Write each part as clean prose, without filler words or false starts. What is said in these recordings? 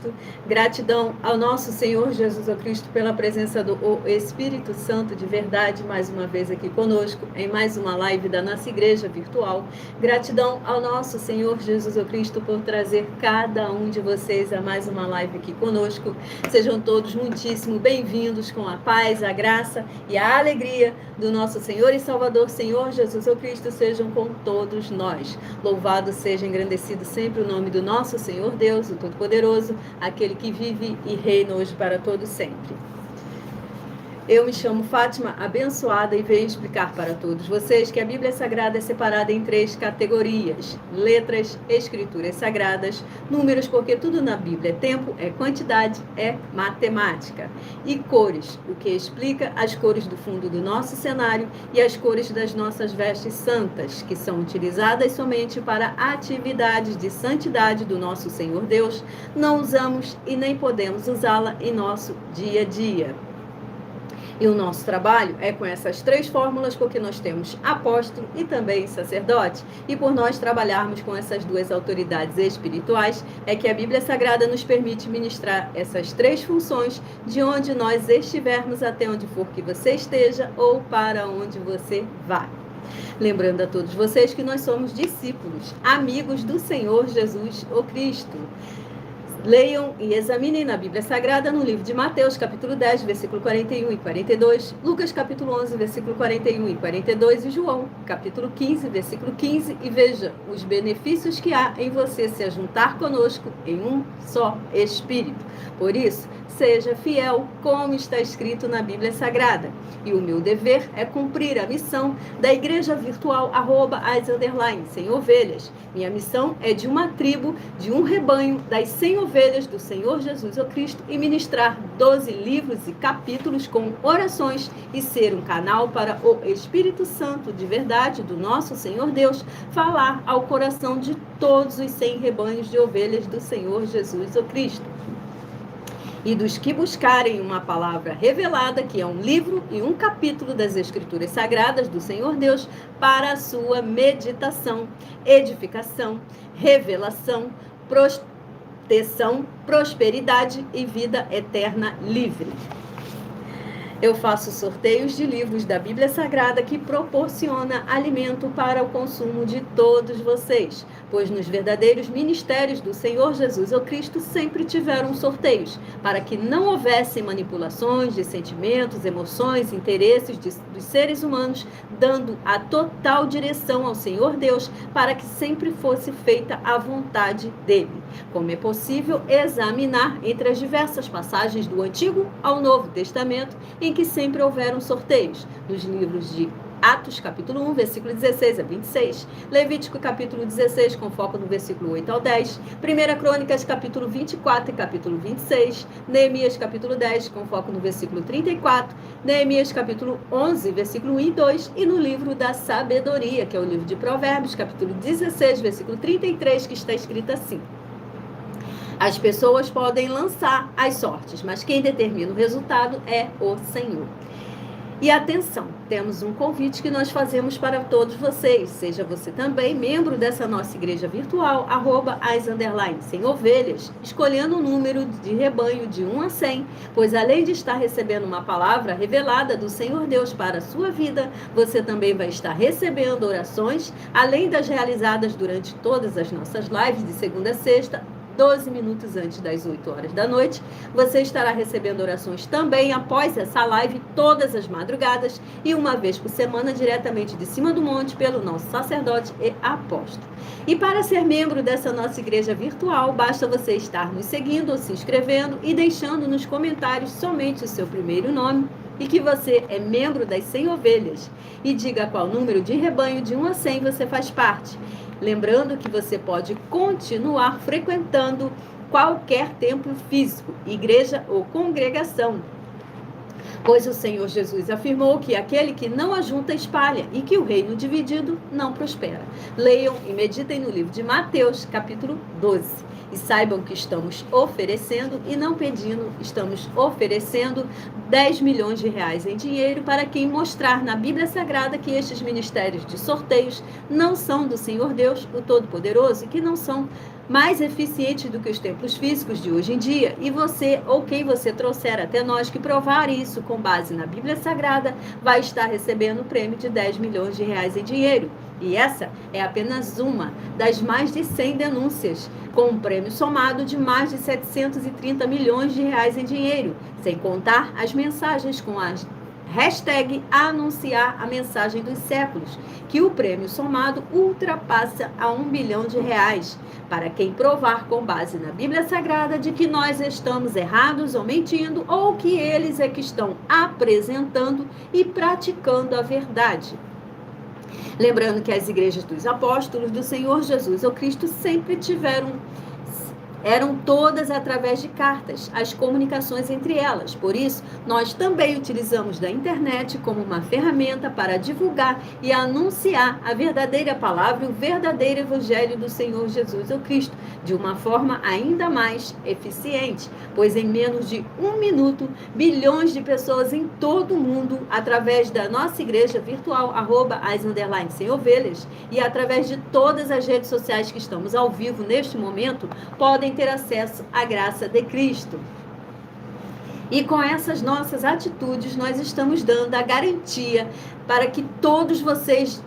Cristo. Gratidão ao nosso Senhor Jesus Cristo pela presença do Espírito Santo de verdade, mais uma vez aqui conosco, em mais uma live da nossa igreja virtual. Gratidão ao nosso Senhor Jesus Cristo por trazer cada um de vocês a mais uma live aqui conosco. Sejam todos muitíssimo bem-vindos com a paz, a graça e a alegria do nosso Senhor e Salvador, Senhor Jesus Cristo, sejam com todos nós. Louvado seja, engrandecido sempre o nome do nosso Senhor Deus, o Todo-Poderoso, aquele que vive e reina hoje para todo sempre. Eu me chamo Fátima Abençoada e venho explicar para todos vocês que a Bíblia Sagrada é separada em 3 categorias: letras, escrituras sagradas, números, porque tudo na Bíblia é tempo, é quantidade, é matemática, e cores, o que explica as cores do fundo do nosso cenário e as cores das nossas vestes santas, que são utilizadas somente para atividades de santidade do nosso Senhor Deus. Não usamos e nem podemos usá-la em nosso dia a dia. E o nosso trabalho é com essas 3 fórmulas, porque nós temos apóstolo e também sacerdote. E por nós trabalharmos com essas 2 autoridades espirituais, é que a Bíblia Sagrada nos permite ministrar essas 3 funções de onde nós estivermos, até onde for que você esteja ou para onde você vá. Lembrando a todos vocês que nós somos discípulos, amigos do Senhor Jesus o Cristo. Leiam e examinem na Bíblia Sagrada no livro de Mateus, capítulo 10, versículo 41 e 42, Lucas, capítulo 11, versículo 41 e 42, e João, capítulo 15, versículo 15, e veja os benefícios que há em você se ajuntar conosco em um só Espírito. Por isso, seja fiel, como está escrito na Bíblia Sagrada. E o meu dever é cumprir a missão da igreja virtual @as_sem ovelhas. Minha missão é de uma tribo, de um rebanho, das 100 ovelhas do Senhor Jesus o Cristo, e ministrar 12 livros e capítulos com orações e ser um canal para o Espírito Santo de verdade do nosso Senhor Deus falar ao coração de todos os 100 rebanhos de ovelhas do Senhor Jesus o Cristo. E dos que buscarem uma palavra revelada, que é um livro e um capítulo das Escrituras Sagradas do Senhor Deus, para a sua meditação, edificação, revelação, proteção, prosperidade e vida eterna livre. Eu faço sorteios de livros da Bíblia Sagrada que proporciona alimento para o consumo de todos vocês, pois nos verdadeiros ministérios do Senhor Jesus o Cristo sempre tiveram sorteios, para que não houvesse manipulações de sentimentos, emoções, interesses dos seres humanos, dando a total direção ao Senhor Deus, para que sempre fosse feita a vontade dele. Como é possível examinar entre as diversas passagens do Antigo ao Novo Testamento, em que sempre houveram sorteios, nos livros de Atos, capítulo 1, versículo 16 a 26, Levítico, capítulo 16, com foco no versículo 8 ao 10, 1 Crônicas, capítulo 24 e capítulo 26, Neemias, capítulo 10, com foco no versículo 34, Neemias, capítulo 11, versículo 1 e 2, e no livro da Sabedoria, que é o livro de Provérbios, capítulo 16, versículo 33, que está escrito assim: as pessoas podem lançar as sortes, mas quem determina o resultado é o Senhor. E atenção, temos um convite que nós fazemos para todos vocês. Seja você também membro dessa nossa igreja virtual, @as_sem ovelhas, escolhendo um número de rebanho de 1 a 100, pois além de estar recebendo uma palavra revelada do Senhor Deus para a sua vida, você também vai estar recebendo orações, além das realizadas durante todas as nossas lives de segunda a sexta, 12 minutos antes das 8 horas da noite. Você estará recebendo orações também após essa live, todas as madrugadas, e uma vez por semana, diretamente de cima do monte, pelo nosso sacerdote e apóstolo. E para ser membro dessa nossa igreja virtual, basta você estar nos seguindo ou se inscrevendo e deixando nos comentários somente o seu primeiro nome e que você é membro das 100 ovelhas. E diga qual número de rebanho de 1 a 100 você faz parte. Lembrando que você pode continuar frequentando qualquer templo físico, igreja ou congregação, pois o Senhor Jesus afirmou que aquele que não ajunta espalha e que o reino dividido não prospera. Leiam e meditem no livro de Mateus, capítulo 12. E saibam que estamos oferecendo e não pedindo, estamos oferecendo 10 milhões de reais em dinheiro para quem mostrar na Bíblia Sagrada que estes ministérios de sorteios não são do Senhor Deus, o Todo-Poderoso, e que não são mais eficientes do que os templos físicos de hoje em dia, e você, ou quem você trouxer até nós que provar isso com base na Bíblia Sagrada, vai estar recebendo o prêmio de 10 milhões de reais em dinheiro. E essa é apenas uma das mais de 100 denúncias, com um prêmio somado de mais de 730 milhões de reais em dinheiro, sem contar as mensagens com as hashtag anunciar a mensagem dos séculos, que o prêmio somado ultrapassa a 1 bilhão de reais, para quem provar com base na Bíblia Sagrada de que nós estamos errados ou mentindo, ou que eles é que estão apresentando e praticando a verdade. Lembrando que as igrejas dos apóstolos do Senhor Jesus ou Cristo sempre eram todas através de cartas, as comunicações entre elas. Por isso, nós também utilizamos da internet como uma ferramenta para divulgar e anunciar a verdadeira palavra e o verdadeiro evangelho do Senhor Jesus ou Cristo, de uma forma ainda mais eficiente, pois em menos de 1 minuto, bilhões de pessoas em todo o mundo, através da nossa igreja virtual, @as_sem-ovelhas, e através de todas as redes sociais que estamos ao vivo neste momento, podem ter acesso à graça de Cristo. E com essas nossas atitudes, nós estamos dando a garantia para todos vocês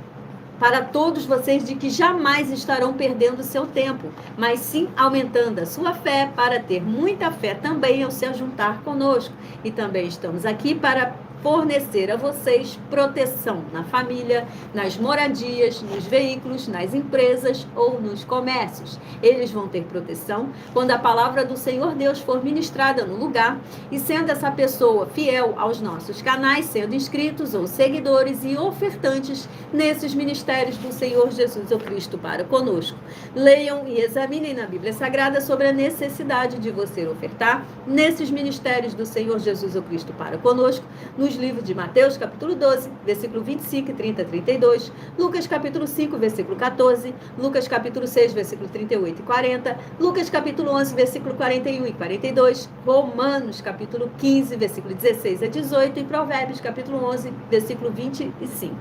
de que jamais estarão perdendo seu tempo, mas sim aumentando a sua fé para ter muita fé também ao se juntar conosco. E também estamos aqui para fornecer a vocês proteção na família, nas moradias, nos veículos, nas empresas ou nos comércios. Eles vão ter proteção quando a palavra do Senhor Deus for ministrada no lugar, e sendo essa pessoa fiel aos nossos canais, sendo inscritos ou seguidores e ofertantes nesses ministérios do Senhor Jesus ou Cristo para conosco. Leiam e examinem na Bíblia Sagrada sobre a necessidade de você ofertar nesses ministérios do Senhor Jesus ou Cristo para conosco, nos livros de Mateus, capítulo 12, versículo 25, 30 a 32, Lucas, capítulo 5, versículo 14, Lucas, capítulo 6, versículo 38 e 40, Lucas, capítulo 11, versículo 41 e 42, Romanos, capítulo 15, versículo 16 a 18 e Provérbios, capítulo 11, versículo 25.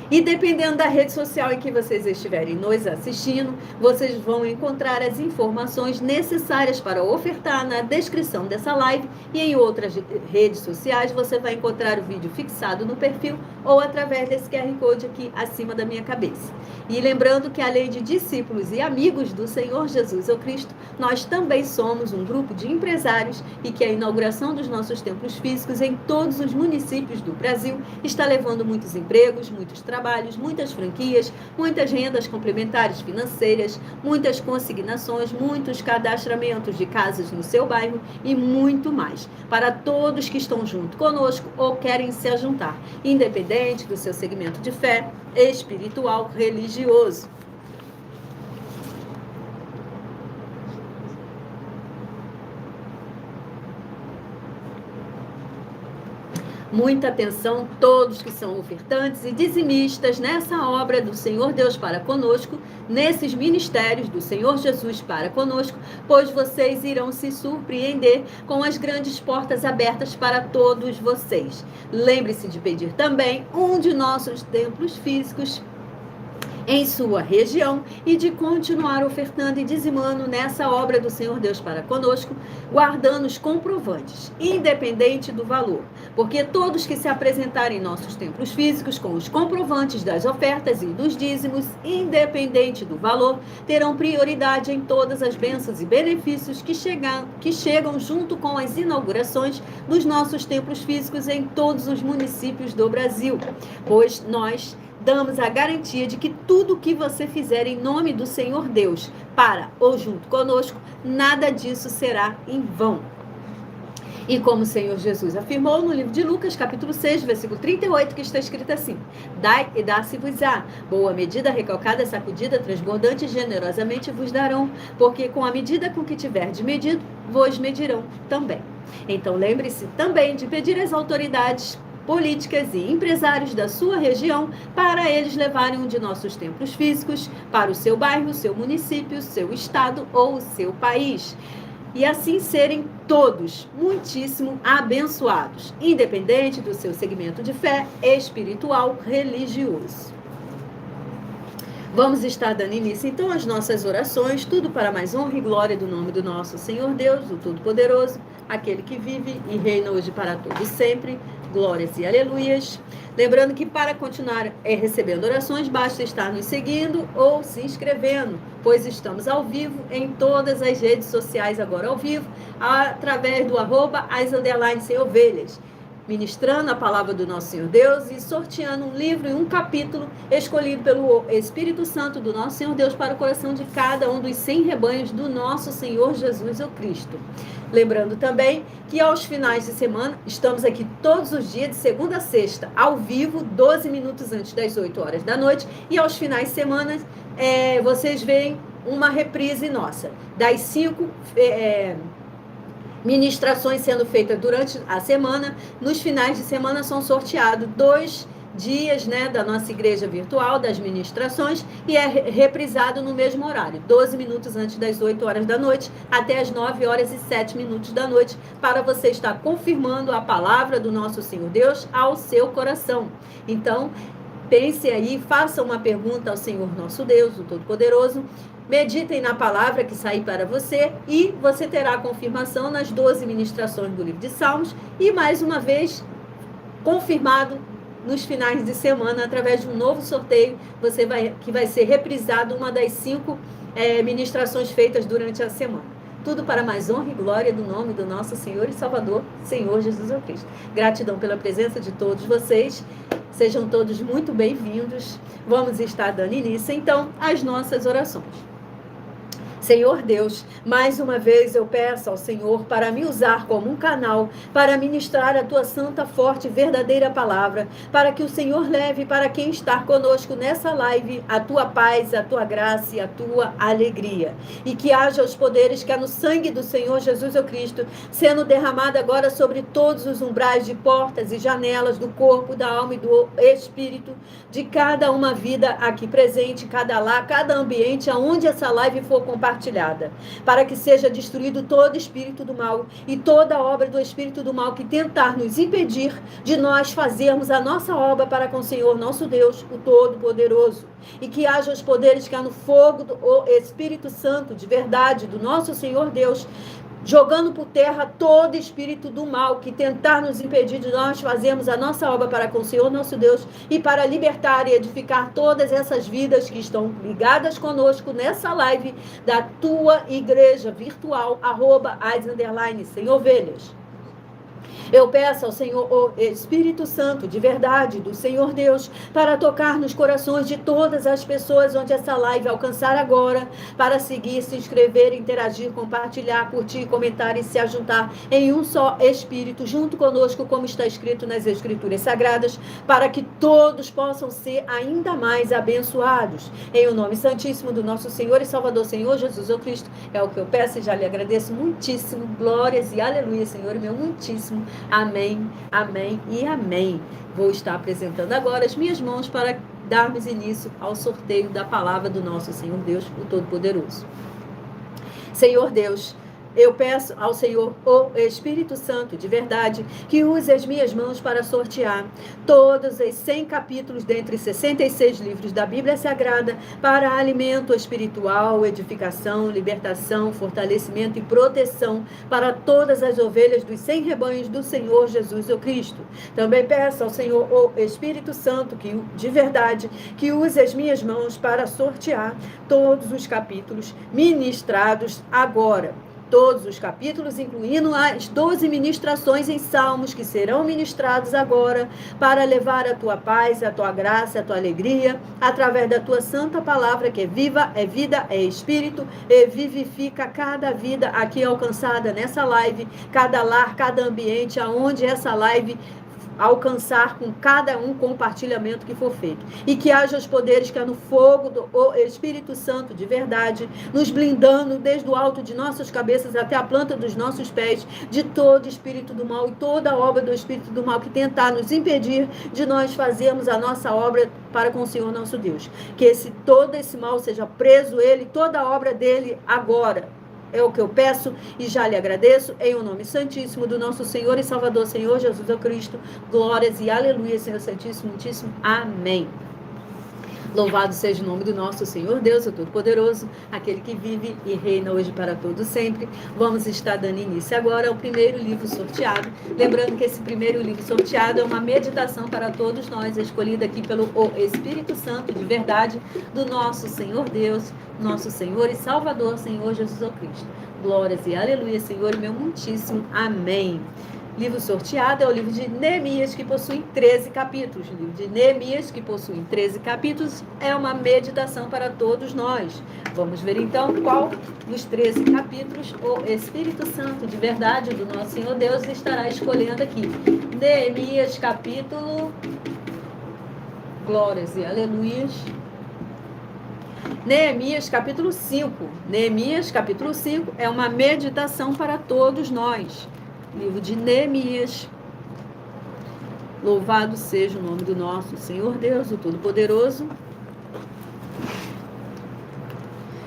E dependendo da rede social em que vocês estiverem nos assistindo, vocês vão encontrar as informações necessárias para ofertar na descrição dessa live, e em outras redes sociais você vai encontrar o vídeo fixado no perfil ou através desse QR Code aqui acima da minha cabeça. E lembrando que além de discípulos e amigos do Senhor Jesus ou Cristo, nós também somos um grupo de empresários, e que a inauguração dos nossos templos físicos em todos os municípios do Brasil está levando muitos empregos, muitos trabalhos, muitas franquias, muitas rendas complementares financeiras, muitas consignações, muitos cadastramentos de casas no seu bairro e muito mais, para todos que estão junto conosco ou querem se ajuntar, independente do seu segmento de fé, espiritual, religioso. Muita atenção, todos que são ofertantes e dizimistas nessa obra do Senhor Deus para conosco, nesses ministérios do Senhor Jesus para conosco, pois vocês irão se surpreender com as grandes portas abertas para todos vocês. Lembre-se de pedir também um de nossos templos físicos em sua região e de continuar ofertando e dizimando nessa obra do Senhor Deus para conosco, guardando os comprovantes, independente do valor, porque todos que se apresentarem em nossos templos físicos com os comprovantes das ofertas e dos dízimos, independente do valor, terão prioridade em todas as bênçãos e benefícios que chegam junto com as inaugurações dos nossos templos físicos em todos os municípios do Brasil, pois nós damos a garantia de que tudo o que você fizer em nome do Senhor Deus, para ou junto conosco, nada disso será em vão. E como o Senhor Jesus afirmou no livro de Lucas, capítulo 6, versículo 38, que está escrito assim: dai e dá-se-vos-á, boa medida, recalcada, sacudida, transbordante, generosamente vos darão, porque com a medida com que tiverdes medido, vos medirão também. Então lembre-se também de pedir às autoridades políticas e empresários da sua região para eles levarem um de nossos templos físicos para o seu bairro, o seu município, o seu estado ou o seu país. E assim serem todos muitíssimo abençoados, independente do seu segmento de fé espiritual religioso. Vamos estar dando início, então, às nossas orações, tudo para mais honra e glória do nome do nosso Senhor Deus, o Todo-Poderoso, aquele que vive e reina hoje para todos sempre. Glórias e aleluias. Lembrando que para continuar recebendo orações, basta estar nos seguindo ou se inscrevendo, pois estamos ao vivo em todas as redes sociais, agora ao vivo, através do @as_sem-ovelhas. Ministrando a palavra do nosso Senhor Deus e sorteando um livro e um capítulo escolhido pelo Espírito Santo do nosso Senhor Deus para o coração de cada um dos 100 rebanhos do nosso Senhor Jesus o Cristo. Lembrando também que aos finais de semana, estamos aqui todos os dias, de segunda a sexta, ao vivo, 12 minutos antes das 8 horas da noite, e aos finais de semana, vocês veem uma reprise nossa, das 5 ministrações sendo feitas durante a semana. Nos finais de semana são sorteados 2 dias, né, da nossa igreja virtual, das ministrações, e é reprisado no mesmo horário, 12 minutos antes das 8 horas da noite, até as 9 horas e 7 minutos da noite, para você estar confirmando a palavra do nosso Senhor Deus ao seu coração. Então, pense aí, faça uma pergunta ao Senhor nosso Deus, o Todo-Poderoso, meditem na palavra que sair para você e você terá a confirmação nas 12 ministrações do livro de Salmos e, mais uma vez, confirmado nos finais de semana, através de um novo sorteio, que vai ser reprisado uma das 5 ministrações feitas durante a semana. Tudo para mais honra e glória do nome do nosso Senhor e Salvador, Senhor Jesus Cristo. Gratidão pela presença de todos vocês. Sejam todos muito bem-vindos. Vamos estar dando início, então, às nossas orações. Senhor Deus, mais uma vez eu peço ao Senhor para me usar como um canal para ministrar a tua santa, forte e verdadeira palavra, para que o Senhor leve para quem está conosco nessa live a tua paz, a tua graça e a tua alegria. E que haja os poderes que há no sangue do Senhor Jesus Cristo, sendo derramado agora sobre todos os umbrais de portas e janelas do corpo, da alma e do espírito, de cada uma vida aqui presente, cada lar, cada ambiente, aonde essa live for compartilhada, para que seja destruído todo espírito do mal e toda obra do espírito do mal que tentar nos impedir de nós fazermos a nossa obra para com o Senhor nosso Deus, o Todo-Poderoso. E que haja os poderes que há no fogo do Espírito Santo de verdade do nosso Senhor Deus, jogando por terra todo espírito do mal que tentar nos impedir de nós fazermos a nossa obra para com o Senhor nosso Deus e para libertar e edificar todas essas vidas que estão ligadas conosco nessa live da tua igreja virtual, @as_sem-ovelhas. Eu peço ao Senhor, o Espírito Santo, de verdade, do Senhor Deus, para tocar nos corações de todas as pessoas onde essa live alcançar agora, para seguir, se inscrever, interagir, compartilhar, curtir, comentar e se ajuntar em um só Espírito, junto conosco, como está escrito nas Escrituras Sagradas, para que todos possam ser ainda mais abençoados. Em o nome santíssimo do nosso Senhor e Salvador, Senhor Jesus Cristo, é o que eu peço e já lhe agradeço muitíssimo. Glórias e aleluia, Senhor meu, muitíssimo. Amém, amém e amém. Vou estar apresentando agora as minhas mãos para darmos início ao sorteio da palavra do nosso Senhor Deus, o Todo-Poderoso. Senhor Deus, eu peço ao Senhor, o Espírito Santo, de verdade, que use as minhas mãos para sortear todos os 100 capítulos dentre 66 livros da Bíblia Sagrada para alimento espiritual, edificação, libertação, fortalecimento e proteção para todas as ovelhas dos 100 rebanhos do Senhor Jesus o Cristo. Também peço ao Senhor, o Espírito Santo, que de verdade, que use as minhas mãos para sortear todos os capítulos ministrados agora. Todos os capítulos, incluindo as 12 ministrações em Salmos, que serão ministrados agora, para levar a tua paz, a tua graça, a tua alegria, através da tua santa palavra, que é viva, é vida, é espírito, e vivifica cada vida aqui alcançada nessa live, cada lar, cada ambiente, aonde essa live alcançar com cada um compartilhamento que for feito. E que haja os poderes que há no fogo do Espírito Santo de verdade, nos blindando desde o alto de nossas cabeças até a planta dos nossos pés, de todo espírito do mal e toda obra do espírito do mal que tentar nos impedir de nós fazermos a nossa obra para com o Senhor nosso Deus. Que todo esse mal seja preso, ele, toda a obra dele agora. É o que eu peço e já lhe agradeço, em o nome santíssimo do nosso Senhor e Salvador, Senhor Jesus Cristo. Glórias e aleluia, Senhor Santíssimo, muitíssimo. Amém. Louvado seja o nome do nosso Senhor Deus, o Todo-Poderoso, aquele que vive e reina hoje para todo sempre. Vamos estar dando início agora ao primeiro livro sorteado. Lembrando que esse primeiro livro sorteado é uma meditação para todos nós, escolhida aqui pelo Espírito Santo de verdade do nosso Senhor Deus, nosso Senhor e Salvador, Senhor Jesus Cristo. Glórias e aleluia, Senhor, meu muitíssimo amém. Livro sorteado é o livro de Neemias, que possui 13 capítulos. O livro de Neemias, que possui 13 capítulos, é uma meditação para todos nós. Vamos ver então qual dos 13 capítulos o Espírito Santo de verdade do nosso Senhor Deus estará escolhendo aqui. Neemias, capítulo... Glórias e aleluias. Neemias, capítulo 5. Neemias, capítulo 5, é uma meditação para todos nós. Livro de Neemias. Louvado seja o nome do nosso Senhor Deus, o Todo-Poderoso.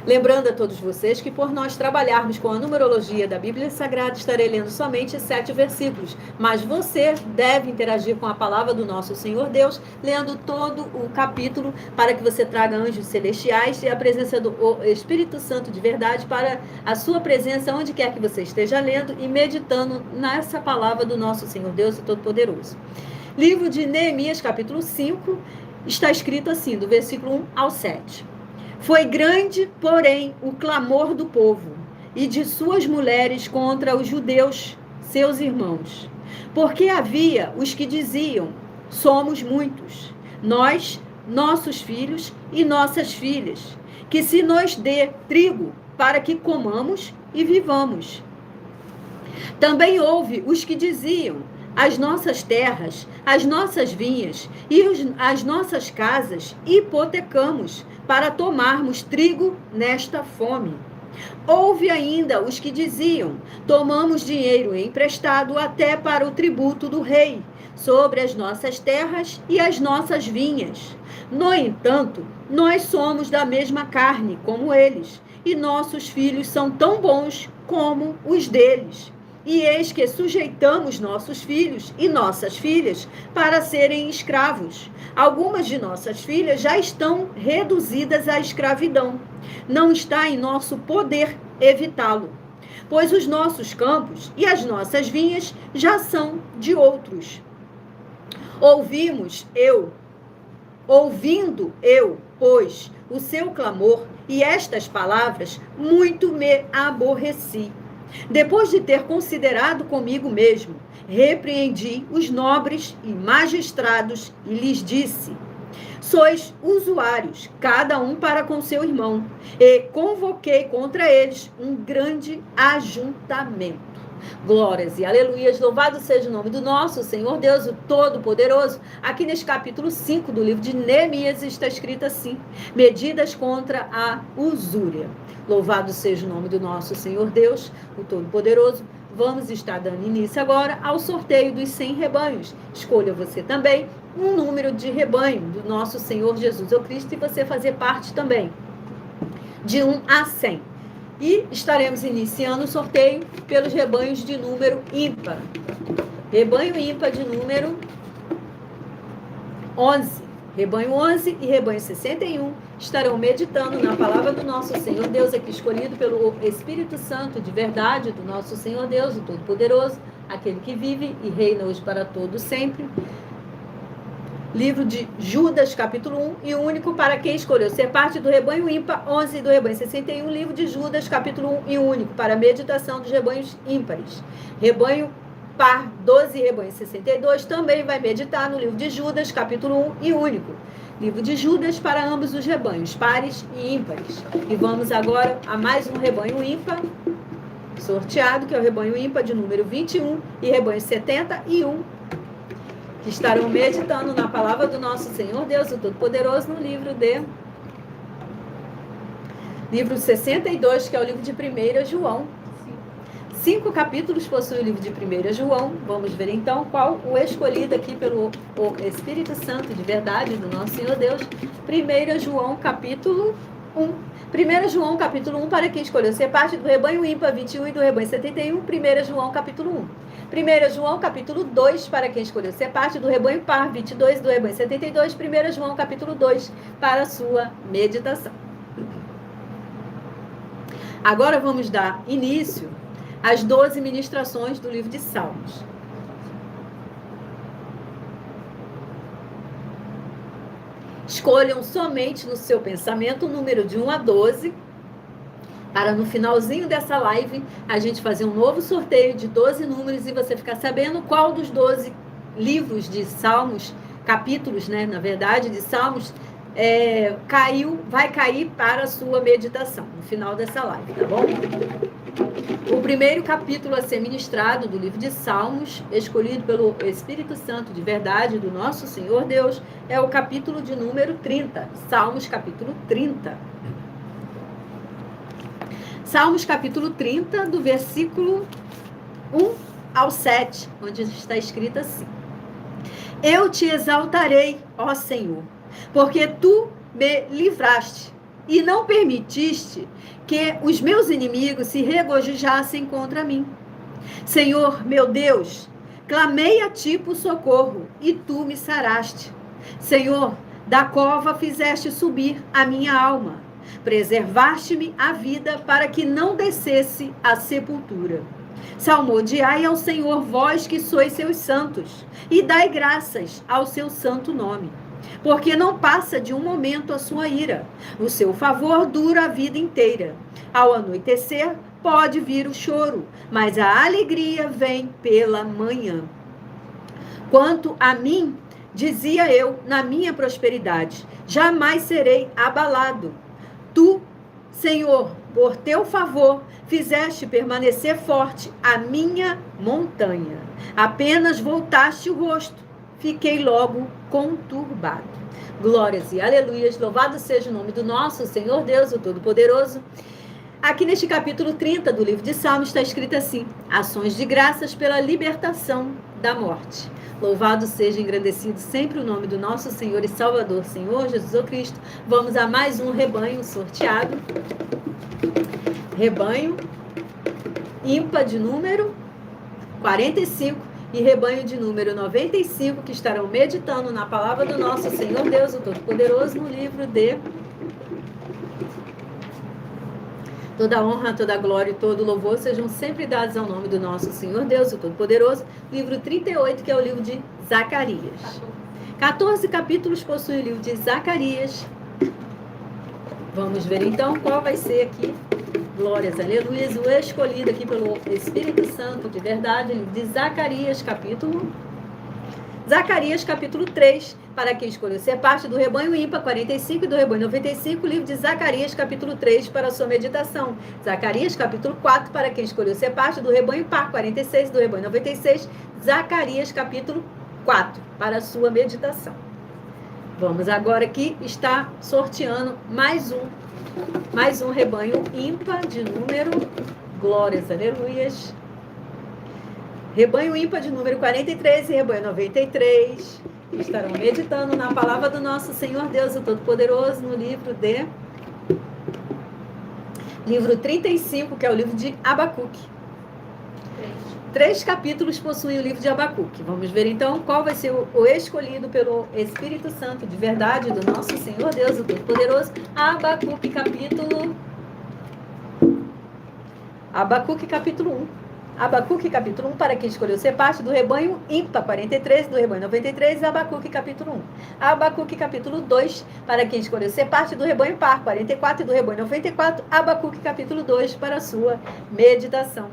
Lembrando a todos vocês que por nós trabalharmos com a numerologia da Bíblia Sagrada, estarei lendo somente 7 versículos, mas você deve interagir com a palavra do nosso Senhor Deus, lendo todo o capítulo, para que você traga anjos celestiais e a presença do Espírito Santo de verdade para a sua presença onde quer que você esteja lendo e meditando nessa palavra do nosso Senhor Deus, o Todo-Poderoso. Livro de Neemias, capítulo 5, está escrito assim, do versículo 1 ao 7. Foi grande, porém, o clamor do povo e de suas mulheres contra os judeus, seus irmãos. Porque havia os que diziam, somos muitos, nós, nossos filhos e nossas filhas, que se nos dê trigo para que comamos e vivamos. Também houve os que diziam, as nossas terras, as nossas vinhas e as nossas casas hipotecamos para tomarmos trigo nesta fome. Houve ainda os que diziam, tomamos dinheiro emprestado até para o tributo do rei, sobre as nossas terras e as nossas vinhas. No entanto, nós somos da mesma carne como eles, e nossos filhos são tão bons como os deles. E eis que sujeitamos nossos filhos e nossas filhas para serem escravos. Algumas de nossas filhas já estão reduzidas à escravidão. Não está em nosso poder evitá-lo, pois os nossos campos e as nossas vinhas já são de outros. Ouvindo eu, pois, o seu clamor e estas palavras, muito me aborreci. Depois de ter considerado comigo mesmo, repreendi os nobres e magistrados e lhes disse, sois usuários, cada um para com seu irmão, e convoquei contra eles um grande ajuntamento. Glórias e aleluias, louvado seja o nome do nosso Senhor Deus, o Todo-Poderoso. Aqui neste capítulo 5 do livro de Neemias está escrito assim, medidas contra a usúria. Louvado seja o nome do nosso Senhor Deus, o Todo-Poderoso. Vamos estar dando início agora ao sorteio dos 100 rebanhos. Escolha você também um número de rebanho do nosso Senhor Jesus Cristo e você fazer parte também, de 1 a 100. E estaremos iniciando o sorteio pelos rebanhos de número ímpar. Rebanho ímpar de número 11. Rebanho 11 e rebanho 61 estarão meditando na palavra do nosso Senhor Deus, aqui escolhido pelo Espírito Santo de verdade do nosso Senhor Deus, o Todo-Poderoso, aquele que vive e reina hoje para todo sempre. Livro de Judas, capítulo 1, e o único para quem escolheu ser parte do rebanho ímpar, 11 e do rebanho 61, livro de Judas, capítulo 1, e o único para a meditação dos rebanhos ímpares. Rebanho par, 12 e rebanho 62, também vai meditar no livro de Judas, capítulo 1, e único. Livro de Judas para ambos os rebanhos, pares e ímpares. E vamos agora a mais um rebanho ímpar, sorteado, que é o rebanho ímpar de número 21 e rebanho 71, que estarão meditando na palavra do nosso Senhor Deus, o Todo-Poderoso, no livro 62, que é o livro de 1 João. 5 capítulos possui o livro de 1 João. Vamos ver então qual o escolhido aqui pelo Espírito Santo de verdade do nosso Senhor Deus. 1 João, capítulo 1. 1 João capítulo 1, para quem escolheu ser parte do rebanho ímpar 21 e do rebanho 71. 1 João capítulo 1. 1 João capítulo 2, para quem escolheu ser parte do rebanho par 22 do rebanho 72. 1 João capítulo 2, para a sua meditação. Agora vamos dar início às 12 ministrações do livro de Salmos. Escolham somente no seu pensamento o número de 1 a 12, para no finalzinho dessa live a gente fazer um novo sorteio de 12 números e você ficar sabendo qual dos 12 livros de Salmos, capítulos, né, na verdade, de Salmos, vai cair para a sua meditação no final dessa live, tá bom? O primeiro capítulo a ser ministrado do livro de Salmos, escolhido pelo Espírito Santo de verdade do nosso Senhor Deus, é o capítulo de número 30. Salmos capítulo 30. Salmos capítulo 30, do versículo 1 ao 7, onde está escrito assim: Eu te exaltarei, ó Senhor, porque tu me livraste e não permitiste que os meus inimigos se regozijassem contra mim. Senhor, meu Deus, clamei a ti por socorro e tu me saraste. Senhor, da cova fizeste subir a minha alma. Preservaste-me a vida para que não descesse à sepultura. Salmodiai ao Senhor, vós que sois seus santos, e dai graças ao seu santo nome. Porque não passa de um momento a sua ira. O seu favor dura a vida inteira. Ao anoitecer, pode vir o choro, mas a alegria vem pela manhã. Quanto a mim, dizia eu na minha prosperidade, jamais serei abalado. Tu, Senhor, por teu favor, fizeste permanecer forte a minha montanha. Apenas voltaste o rosto, fiquei logo conturbado. Glórias e aleluias, louvado seja o nome do nosso Senhor Deus, o Todo-Poderoso. Aqui neste capítulo 30 do livro de Salmos está escrito assim: ações de graças pela libertação da morte. Louvado seja, engrandecido sempre o nome do nosso Senhor e Salvador, Senhor Jesus Cristo. Vamos a mais um rebanho sorteado. Rebanho ímpar de número 45 e rebanho de número 95, que estarão meditando na palavra do nosso Senhor Deus, o Todo-Poderoso, no livro de... Toda honra, toda glória e todo louvor sejam sempre dados ao nome do nosso Senhor Deus, o Todo-Poderoso. Livro 38, que é o livro de Zacarias. 14 capítulos possui o livro de Zacarias. Vamos ver então qual vai ser aqui. Glórias, aleluias, o escolhido aqui pelo Espírito Santo de verdade, livro de Zacarias, capítulo 3, para quem escolheu ser parte do rebanho ímpar 45 e do rebanho 95, livro de Zacarias, capítulo 3, para a sua meditação. Zacarias, capítulo 4, para quem escolheu ser parte do rebanho par 46 e do rebanho 96, Zacarias, capítulo 4, para a sua meditação. Vamos agora aqui estar sorteando mais um rebanho ímpar de número, glórias, aleluias, rebanho ímpar de número 43 e rebanho 93, estarão meditando na palavra do nosso Senhor Deus, o Todo-Poderoso, no livro 35, que é o livro de Abacuque. 3 capítulos possuem o livro de Abacuque. Vamos ver então qual vai ser o escolhido pelo Espírito Santo de verdade do nosso Senhor Deus, o Todo-Poderoso. Abacuque capítulo 1. Abacuque capítulo 1, para quem escolheu ser parte do rebanho ímpar 43, do rebanho 93, Abacuque capítulo 1. Abacuque capítulo 2, para quem escolheu ser parte do rebanho par 44 e do rebanho 94, Abacuque capítulo 2, para a sua meditação.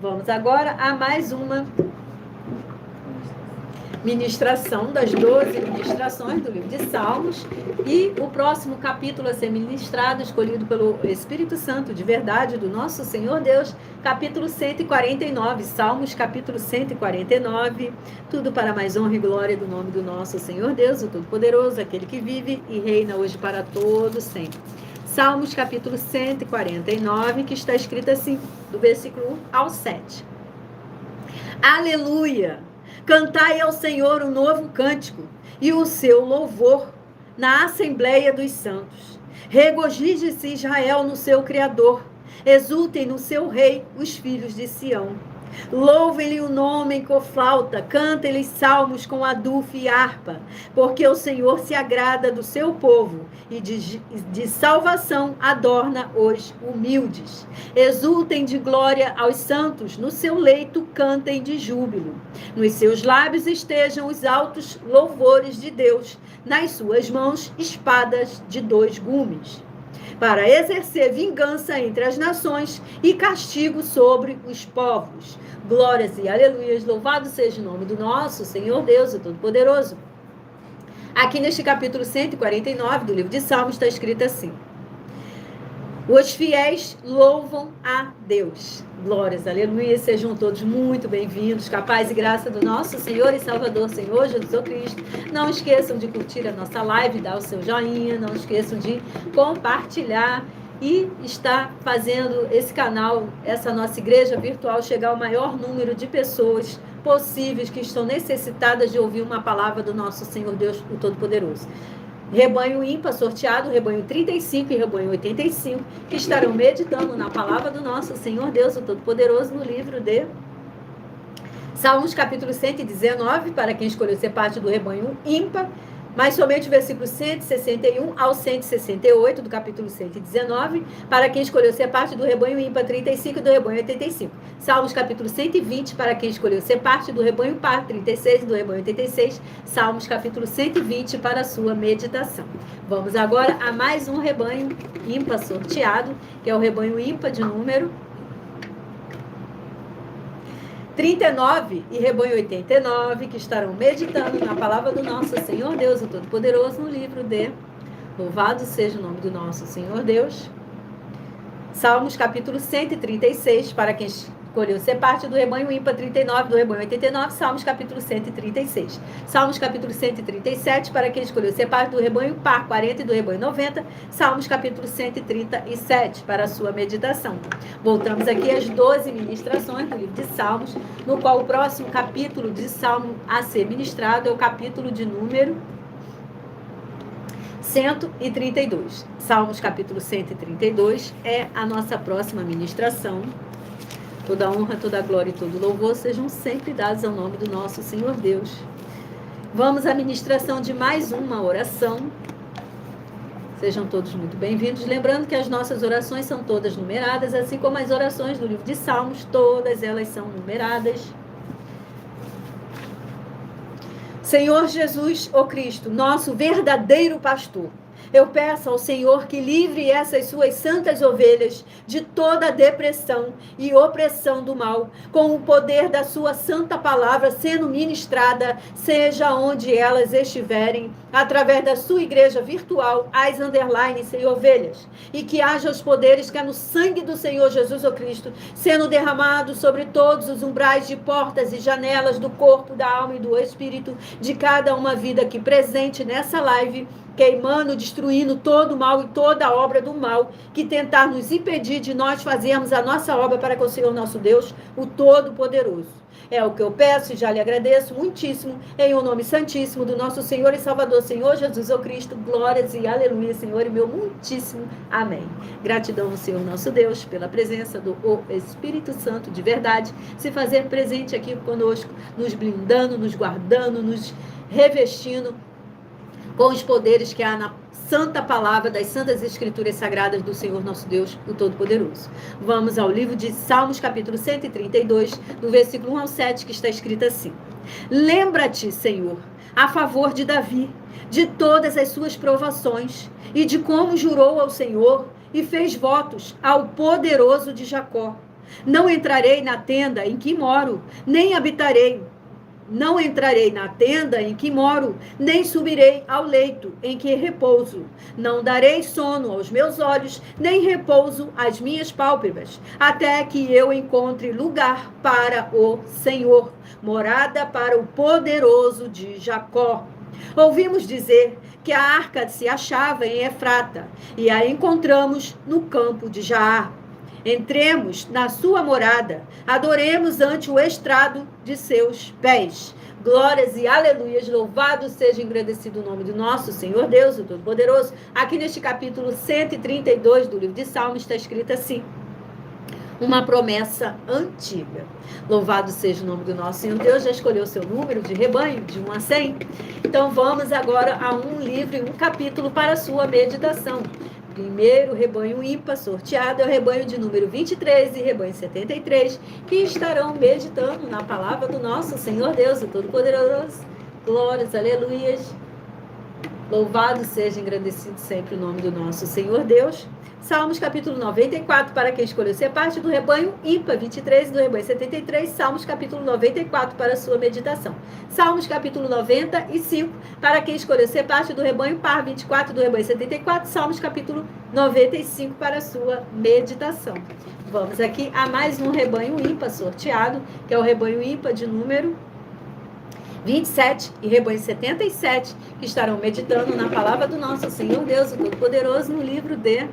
Vamos agora a mais uma ministração das 12 ministrações do livro de Salmos, e o próximo capítulo a ser ministrado, escolhido pelo Espírito Santo de verdade do nosso Senhor Deus, capítulo 149, Salmos capítulo 149, tudo para mais honra e glória do nome do nosso Senhor Deus, o Todo-Poderoso, aquele que vive e reina hoje para todos sempre. Salmos capítulo 149, que está escrito assim, do versículo 1 ao 7. Aleluia! Cantai ao Senhor um novo cântico e o seu louvor na Assembleia dos Santos. Regozije-se Israel no seu Criador. Exultem no seu Rei os filhos de Sião. Louvem-lhe o nome com flauta, cantem-lhe salmos com adufo e harpa, porque o Senhor se agrada do seu povo e de salvação adorna os humildes. Exultem de glória aos santos, no seu leito cantem de júbilo. Nos seus lábios estejam os altos louvores de Deus, nas suas mãos espadas de 2 gumes, para exercer vingança entre as nações e castigo sobre os povos. Glórias e aleluias, louvado seja o nome do nosso Senhor Deus, o Todo-Poderoso. Aqui neste capítulo 149 do livro de Salmos está escrito assim: os fiéis louvam a Deus. Glórias, aleluia, sejam todos muito bem-vindos, com a paz e graça do nosso Senhor e Salvador, Senhor Jesus Cristo. Não esqueçam de curtir a nossa live, dar o seu joinha, não esqueçam de compartilhar e estar fazendo esse canal, essa nossa igreja virtual, chegar ao maior número de pessoas possíveis que estão necessitadas de ouvir uma palavra do nosso Senhor Deus, o Todo-Poderoso. Rebanho ímpar sorteado, rebanho 35 e rebanho 85, que estarão meditando na palavra do nosso Senhor Deus, o Todo-Poderoso, no livro de Salmos, capítulo 119, para quem escolheu ser parte do rebanho ímpar, mas somente o versículo 161 ao 168 do capítulo 119, para quem escolheu ser parte do rebanho ímpar 35 e do rebanho 85. Salmos capítulo 120, para quem escolheu ser parte do rebanho par 36 e do rebanho 86. Salmos capítulo 120 para a sua meditação. Vamos agora a mais um rebanho ímpar sorteado, que é o rebanho ímpar de número 39 e rebanho 89, que estarão meditando na palavra do nosso Senhor Deus, o Todo-Poderoso, no livro de Louvado seja o nome do nosso Senhor Deus. Salmos capítulo 136, para quem escolheu ser parte do rebanho ímpar 39, do rebanho 89, Salmos capítulo 136. Salmos capítulo 137, para quem escolheu ser parte do rebanho par 40 e do rebanho 90, Salmos capítulo 137, para a sua meditação. Voltamos aqui às 12 ministrações do livro de Salmos, no qual o próximo capítulo de Salmo a ser ministrado é o capítulo de número 132. Salmos capítulo 132 é a nossa próxima ministração. Toda honra, toda glória e todo louvor sejam sempre dados ao nome do nosso Senhor Deus. Vamos à ministração de mais uma oração. Sejam todos muito bem-vindos. Lembrando que as nossas orações são todas numeradas, assim como as orações do livro de Salmos, todas elas são numeradas. Senhor Jesus, ó Cristo, nosso verdadeiro pastor, eu peço ao Senhor que livre essas suas santas ovelhas de toda depressão e opressão do mal, com o poder da sua santa palavra sendo ministrada, seja onde elas estiverem, através da sua igreja virtual, as underline sem ovelhas, e que haja os poderes que é no sangue do Senhor Jesus, ó Cristo, sendo derramado sobre todos os umbrais de portas e janelas do corpo, da alma e do espírito, de cada uma vida aqui presente nessa live, queimando, destruindo todo o mal e toda a obra do mal que tentar nos impedir de nós fazermos a nossa obra para com o Senhor nosso Deus, o Todo-Poderoso. É o que eu peço e já lhe agradeço muitíssimo, em o nome santíssimo do nosso Senhor e Salvador, Senhor Jesus, ó Cristo. Glórias e aleluia, Senhor, e meu muitíssimo amém. Gratidão ao Senhor nosso Deus pela presença do Espírito Santo de verdade, se fazer presente aqui conosco, nos blindando, nos guardando, nos revestindo com os poderes que há na santa palavra das santas escrituras sagradas do Senhor nosso Deus, o Todo-Poderoso. Vamos ao livro de Salmos, capítulo 132, do versículo 1 ao 7, que está escrito assim: lembra-te, Senhor, a favor de Davi, de todas as suas provações, e de como jurou ao Senhor e fez votos ao poderoso de Jacó. Não entrarei na tenda em que moro, nem habitarei. Não entrarei na tenda em que moro, nem subirei ao leito em que repouso. Não darei sono aos meus olhos, nem repouso às minhas pálpebras, até que eu encontre lugar para o Senhor, morada para o poderoso de Jacó. Ouvimos dizer que a arca se achava em Efrata, e a encontramos no campo de Jaar. Entremos na sua morada, adoremos ante o estrado de seus pés. Glórias e aleluias, louvado seja e engrandecido o nome do nosso Senhor Deus, o Todo-Poderoso. Aqui neste capítulo 132 do livro de Salmos está escrito assim: uma promessa antiga. Louvado seja o nome do nosso Senhor Deus, já escolheu seu número de rebanho, de 1 a 100. Então vamos agora a um livro e um capítulo para a sua meditação. Primeiro rebanho ímpar sorteado é o rebanho de número 23 e rebanho 73, que estarão meditando na palavra do nosso Senhor Deus, o Todo-Poderoso. Glórias, aleluias. Louvado seja engrandecido sempre o nome do nosso Senhor Deus. Salmos capítulo 94, para quem escolheu ser parte do rebanho ímpar 23 e do rebanho 73. Salmos capítulo 94 para a sua meditação. Salmos capítulo 95, para quem escolheu ser parte do rebanho par 24 do rebanho 74. Salmos capítulo 95 para a sua meditação. Vamos aqui a mais um rebanho ímpar sorteado, que é o rebanho ímpar de número 27 e rebanho 77, que estarão meditando na palavra do nosso Senhor Deus, o Todo-Poderoso, no livro de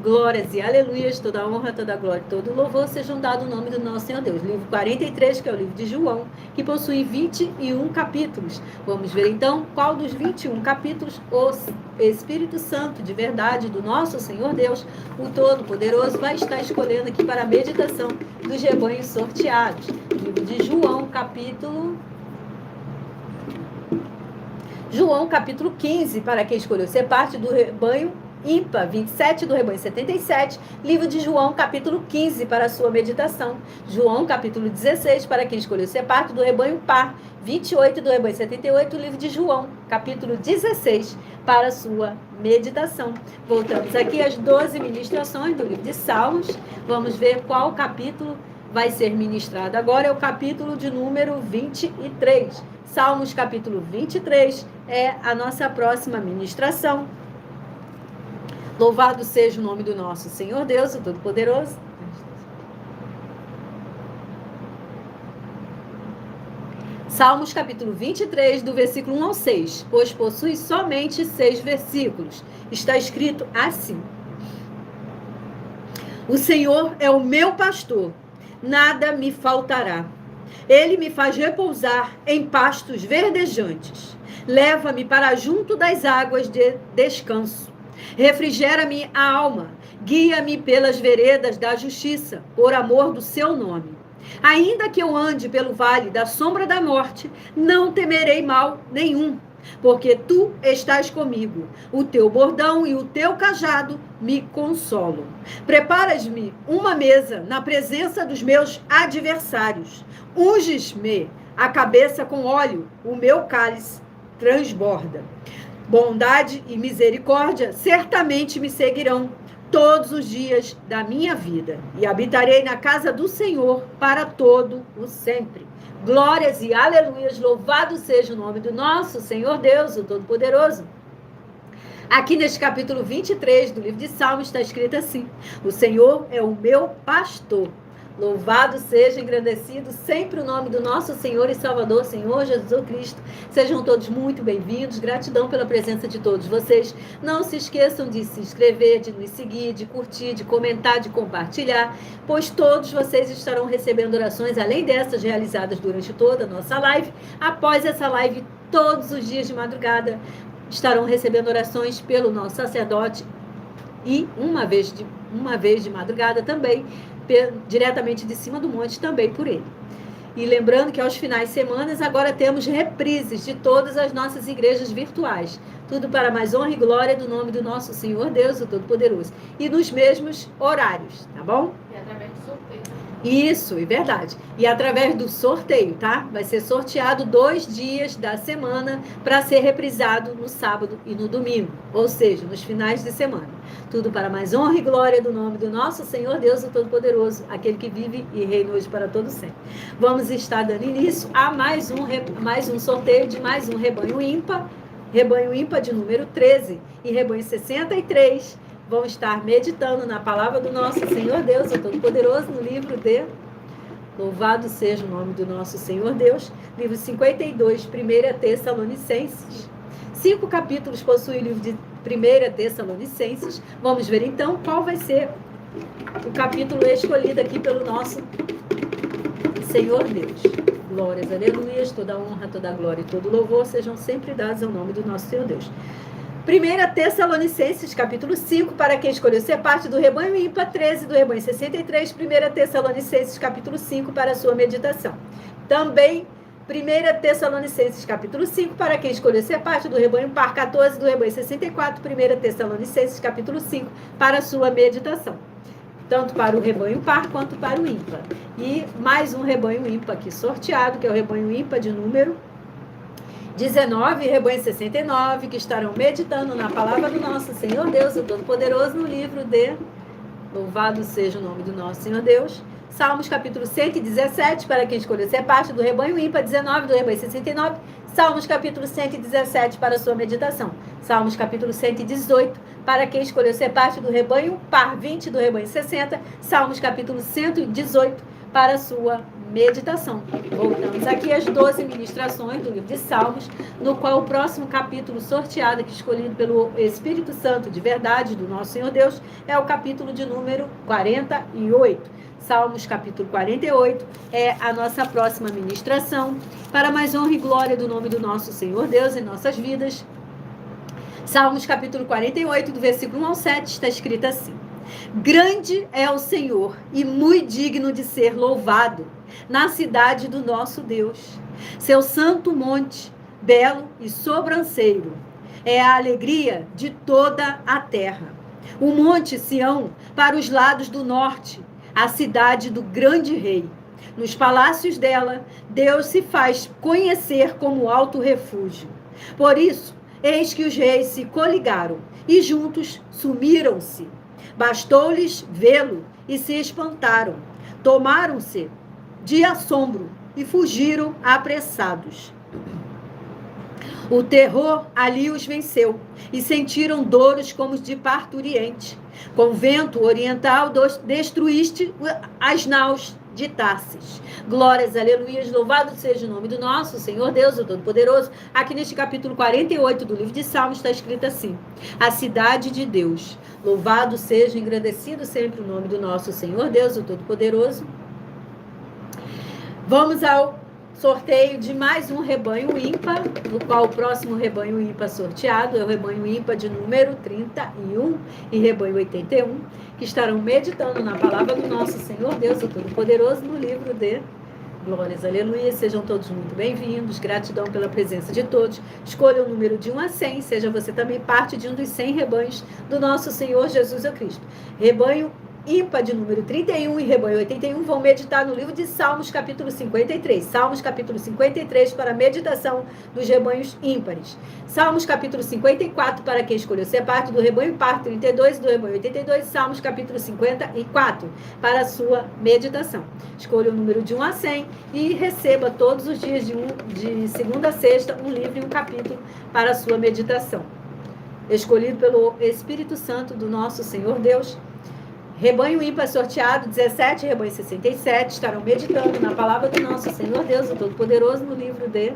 Glórias e aleluias, toda honra, toda glória, todo louvor sejam dados no nome do nosso Senhor Deus. Livro 43, que é o livro de João, que possui 21 capítulos. Vamos ver então qual dos 21 capítulos o Espírito Santo de verdade do nosso Senhor Deus, o Todo-Poderoso, vai estar escolhendo aqui para a meditação dos rebanhos sorteados. Livro de João, capítulo 15, para quem escolheu ser parte do rebanho ímpar 27 do rebanho 77, livro de João, capítulo 15, para a sua meditação. João, capítulo 16, para quem escolheu ser parte do rebanho par 28 do rebanho 78, livro de João, capítulo 16, para a sua meditação. Voltamos aqui às 12 ministrações do livro de Salmos. Vamos ver qual capítulo vai ser ministrado agora. É o capítulo de número 23. Salmos, capítulo 23, é a nossa próxima ministração. Louvado seja o nome do nosso Senhor Deus, o Todo-Poderoso. Salmos capítulo 23, do versículo 1 ao 6, pois possui somente 6 versículos. Está escrito assim: o Senhor é o meu pastor, nada me faltará. Ele me faz repousar em pastos verdejantes. Leva-me para junto das águas de descanso. Refrigera-me a alma, guia-me pelas veredas da justiça, por amor do seu nome. Ainda que eu ande pelo vale da sombra da morte, não temerei mal nenhum, porque tu estás comigo. O teu bordão e o teu cajado me consolam. Preparas-me uma mesa na presença dos meus adversários. Unges-me a cabeça com óleo, o meu cálice transborda. Bondade e misericórdia certamente me seguirão todos os dias da minha vida, e habitarei na casa do Senhor para todo o sempre. Glórias e aleluias, louvado seja o nome do nosso Senhor Deus, o Todo-Poderoso. Aqui neste capítulo 23 do livro de Salmos está escrito assim: o Senhor é o meu pastor. Louvado seja, engrandecido sempre o nome do nosso Senhor e Salvador, Senhor Jesus Cristo. Sejam todos muito bem-vindos. Gratidão pela presença de todos vocês. Não se esqueçam de se inscrever, de nos seguir, de curtir, de comentar, de compartilhar, pois todos vocês estarão recebendo orações, além dessas realizadas durante toda a nossa live. Após essa live, todos os dias de madrugada, estarão recebendo orações pelo nosso sacerdote e uma vez de madrugada também, diretamente de cima do monte, também por ele. E lembrando que aos finais de semana agora temos reprises de todas as nossas igrejas virtuais. Tudo para mais honra e glória do nome do nosso Senhor Deus, o Todo-Poderoso. E nos mesmos horários, tá bom? E através do sorteio. Isso, é verdade. E através do sorteio, tá? Vai ser sorteado 2 dias da semana para ser reprisado no sábado e no domingo. Ou seja, nos finais de semana. Tudo para mais honra e glória do nome do nosso Senhor Deus, o Todo-Poderoso, aquele que vive e reina hoje para todo sempre. Vamos estar dando início a mais um sorteio de mais um rebanho ímpar de número 13 e rebanho 63. Vão estar meditando na palavra do nosso Senhor Deus, o Todo-Poderoso, no livro de Louvado seja o nome do nosso Senhor Deus, livro 52, 1 Tessalonicenses. 5 capítulos possui o livro de 1 Tessalonicenses. Vamos ver então qual vai ser o capítulo escolhido aqui pelo nosso Senhor Deus. Glórias, aleluias, toda honra, toda glória e todo louvor sejam sempre dados ao nome do nosso Senhor Deus. 1 Tessalonicenses, capítulo 5, para quem escolheu ser parte do rebanho ímpar, 13 do rebanho 63, 1 Tessalonicenses, capítulo 5, para a sua meditação. Também 1 Tessalonicenses, capítulo 5, para quem escolheu ser parte do rebanho par, 14 do rebanho 64, 1 Tessalonicenses, capítulo 5, para a sua meditação. Tanto para o rebanho par quanto para o ímpar. E mais um rebanho ímpar aqui sorteado, que é o rebanho ímpar de número 19 e rebanho 69, que estarão meditando na palavra do nosso Senhor Deus, o Todo-Poderoso, no livro de Louvado seja o nome do nosso Senhor Deus. Salmos capítulo 117, para quem escolheu ser parte do rebanho ímpar, 19 do rebanho 69. Salmos capítulo 117 para a sua meditação. Salmos capítulo 118, para quem escolheu ser parte do rebanho par, 20 do rebanho 60. Salmos capítulo 118 para a sua meditação. Voltamos aqui às 12 ministrações do livro de Salmos, no qual o próximo capítulo sorteado, aqui escolhido pelo Espírito Santo de verdade do nosso Senhor Deus, é o capítulo de número 48. Salmos capítulo 48 é a nossa próxima ministração, para mais honra e glória do nome do nosso Senhor Deus em nossas vidas. Salmos capítulo 48, do versículo 1 ao 7, está escrito assim: Grande é o Senhor e muito digno de ser louvado na cidade do nosso Deus. Seu santo monte, belo e sobranceiro, é a alegria de toda a terra. O monte Sião para os lados do norte, a cidade do grande rei. Nos palácios dela, Deus se faz conhecer como alto refúgio. Por isso, eis que os reis se coligaram e juntos sumiram-se. Bastou-lhes vê-lo e se espantaram. Tomaram-se de assombro e fugiram apressados. O terror ali os venceu e sentiram dores como de parturiente. Com vento oriental destruíste as naus de Tarsis. Glórias, aleluias, louvado seja o nome do nosso Senhor Deus, o Todo-Poderoso. Aqui neste capítulo 48 do livro de Salmos está escrito assim: a cidade de Deus. Louvado seja, engrandecido sempre o nome do nosso Senhor Deus, o Todo-Poderoso. Vamos ao sorteio de mais um rebanho ímpar, no qual o próximo rebanho ímpar sorteado é o rebanho ímpar de número 31 e rebanho 81, que estarão meditando na palavra do nosso Senhor Deus, o Todo-Poderoso, no livro de Glórias, aleluia. Sejam todos muito bem-vindos, gratidão pela presença de todos. Escolha o número de 1 a 100, seja você também parte de um dos 100 rebanhos do nosso Senhor Jesus Cristo. Rebanho ímpar de número 31 e rebanho 81 vão meditar no livro de Salmos capítulo 53. Salmos capítulo 53 para a meditação dos rebanhos ímpares. Salmos capítulo 54 para quem escolheu ser parte do rebanho par, 32 do rebanho 82. Salmos capítulo 54 para a sua meditação. Escolha o número de 1 a 100 e receba todos os dias de segunda a sexta um livro e um capítulo para a sua meditação. Escolhido pelo Espírito Santo do nosso Senhor Deus. Rebanho ímpar sorteado, 17, rebanho 67, estarão meditando na palavra do nosso Senhor Deus, o Todo-Poderoso, no livro de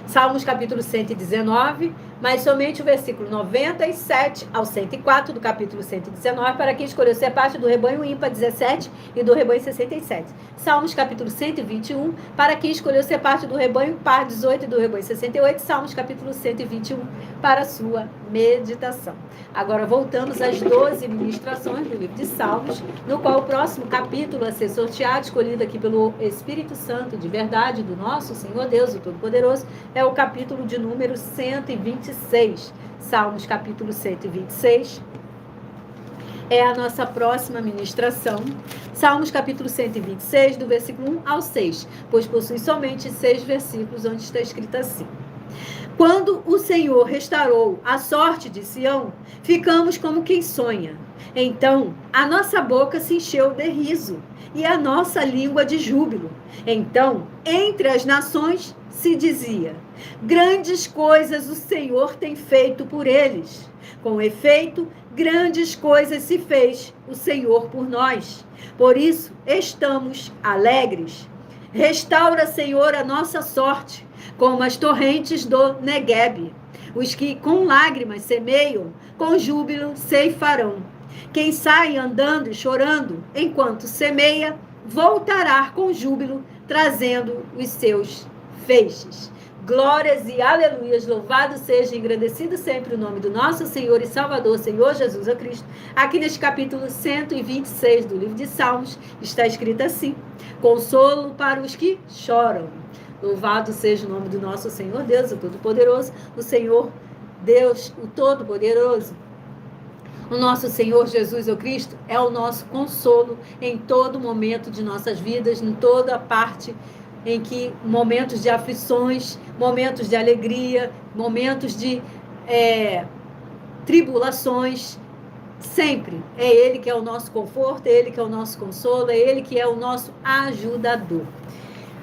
Salmos capítulo 119, mas somente o versículo 97 ao 104 do capítulo 119, para quem escolheu ser parte do rebanho ímpar 17 e do rebanho 67. Salmos capítulo 121, para quem escolheu ser parte do rebanho par 18 e do rebanho 68. Salmos capítulo 121, para a sua meditação. Agora voltamos às 12 ministrações do livro de Salmos, no qual o próximo capítulo a ser sorteado, escolhido aqui pelo Espírito Santo de verdade do nosso Senhor Deus, o Todo-Poderoso, é o capítulo de número 126. Salmos capítulo 126 é a nossa próxima ministração. Salmos capítulo 126, do versículo 1 ao 6, pois possui somente 6 versículos, onde está escrito assim: Quando o Senhor restaurou a sorte de Sião, ficamos como quem sonha. Então, a nossa boca se encheu de riso e a nossa língua de júbilo. Então, entre as nações se dizia: grandes coisas o Senhor tem feito por eles. Com efeito, grandes coisas se fez o Senhor por nós. Por isso, estamos alegres. Restaura, Senhor, a nossa sorte, como as torrentes do Neguebe. Os que com lágrimas semeiam, com júbilo ceifarão. Quem sai andando e chorando enquanto semeia, voltará com júbilo, trazendo os seus feixes. Glórias e aleluias, louvado seja e engrandecido sempre o nome do nosso Senhor e Salvador, Senhor Jesus Cristo. Aqui neste capítulo 126 do livro de Salmos, está escrito assim: consolo para os que choram. Louvado seja o nome do nosso Senhor Deus, o Todo-Poderoso, o Senhor Deus, o Todo-Poderoso. O nosso Senhor Jesus Cristo é o nosso consolo em todo momento de nossas vidas, em toda a parte em que momentos de aflições, momentos de alegria, momentos de tribulações, sempre é Ele que é o nosso conforto, é Ele que é o nosso consolo, é Ele que é o nosso ajudador.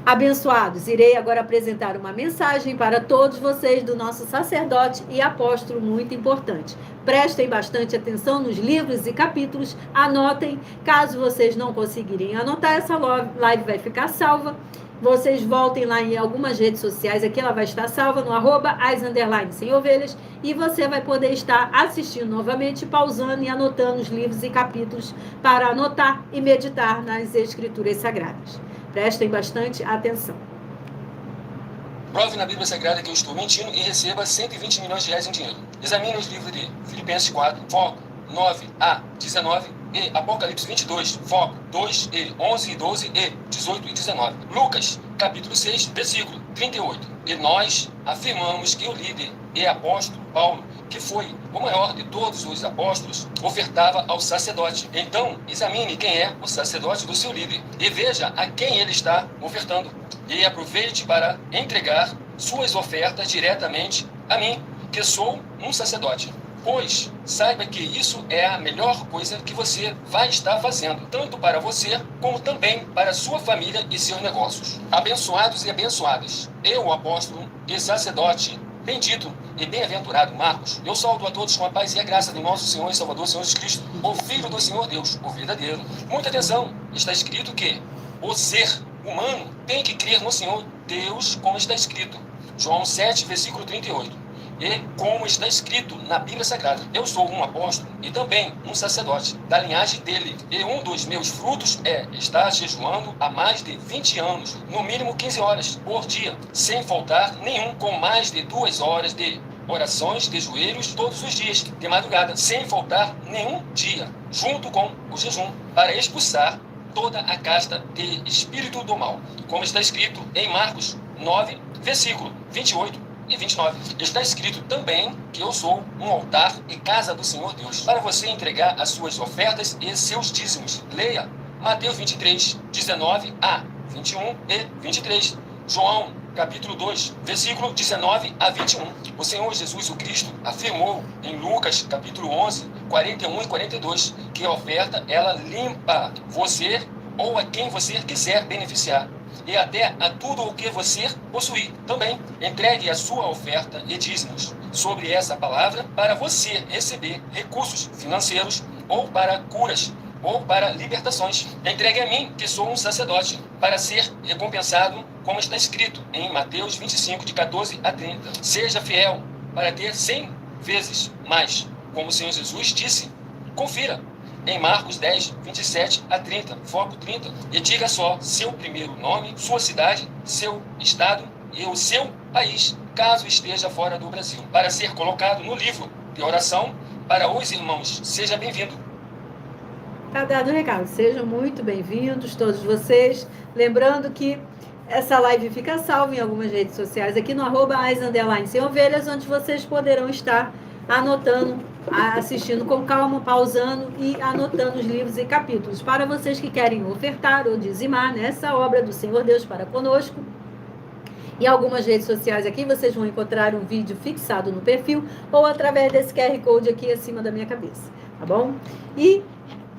Abençoados, irei agora apresentar uma mensagem para todos vocês do nosso sacerdote e apóstolo muito importante. Prestem bastante atenção nos livros e capítulos, anotem. Caso vocês não conseguirem anotar, essa live vai ficar salva. Vocês voltem lá em algumas redes sociais, aqui ela vai estar salva no @as_sem-ovelhas, e você vai poder estar assistindo novamente, pausando e anotando os livros e capítulos para anotar e meditar nas Escrituras Sagradas. Prestem bastante atenção. Prove na Bíblia Sagrada que eu estou mentindo e receba 120 milhões de reais em dinheiro. Examine os livros de Filipenses 4, foco 9 a 19 e Apocalipse 22, foco 2 e 11 e 12 e 18 e 19. Lucas, capítulo 6, versículo 38. E nós afirmamos que o líder e apóstolo Paulo, que foi o maior de todos os apóstolos, ofertava ao sacerdote. Então, examine quem é o sacerdote do seu líder e veja a quem ele está ofertando. E aproveite para entregar suas ofertas diretamente a mim, que sou um sacerdote. Pois saiba que isso é a melhor coisa que você vai estar fazendo, tanto para você, como também para sua família e seus negócios. Abençoados e abençoadas, eu, o apóstolo e sacerdote, bendito e bem-aventurado Marcos, eu saúdo a todos com a paz e a graça do nosso Senhor e Salvador, Senhor Jesus Cristo, o Filho do Senhor Deus, o verdadeiro. Muita atenção, está escrito que o ser humano tem que crer no Senhor Deus, como está escrito. João 7, versículo 38. E como está escrito na Bíblia Sagrada, eu sou um apóstolo e também um sacerdote da linhagem dele. E um dos meus frutos é estar jejuando há mais de 20 anos, no mínimo 15 horas por dia, sem faltar nenhum, com mais de 2 horas de orações de joelhos todos os dias, de madrugada, sem faltar nenhum dia, junto com o jejum, para expulsar toda a casta de espírito do mal, como está escrito em Marcos 9, versículo 28 e 29. Está escrito também que eu sou um altar e casa do Senhor Deus, para você entregar as suas ofertas e seus dízimos. Leia Mateus 23, 19 a 21 e 23. João, capítulo 2, versículo 19 a 21. O Senhor Jesus o Cristo afirmou em Lucas, capítulo 11, 41 e 42, que a oferta, ela limpa você ou a quem você quiser beneficiar, e até a tudo o que você possuir. Também entregue a sua oferta e dízimos sobre essa palavra para você receber recursos financeiros, ou para curas, ou para libertações. Entregue a mim, que sou um sacerdote, para ser recompensado, como está escrito em Mateus 25, de 14 a 30. Seja fiel para ter 100 vezes mais, como o Senhor Jesus disse. Confira em Marcos 10, 27 a 30, foco 30. E diga só seu primeiro nome, sua cidade, seu estado e o seu país, caso esteja fora do Brasil, para ser colocado no livro de oração para os irmãos. Seja bem-vindo. Tá dado o recado. Sejam muito bem-vindos, todos vocês. Lembrando que essa live fica salva em algumas redes sociais, aqui no @as_sem-ovelhas, onde vocês poderão estar anotando, assistindo com calma, pausando e anotando os livros e capítulos. Para vocês que querem ofertar ou dizimar nessa obra do Senhor Deus para conosco, em algumas redes sociais aqui vocês vão encontrar um vídeo fixado no perfil ou através desse QR Code aqui acima da minha cabeça, tá bom? E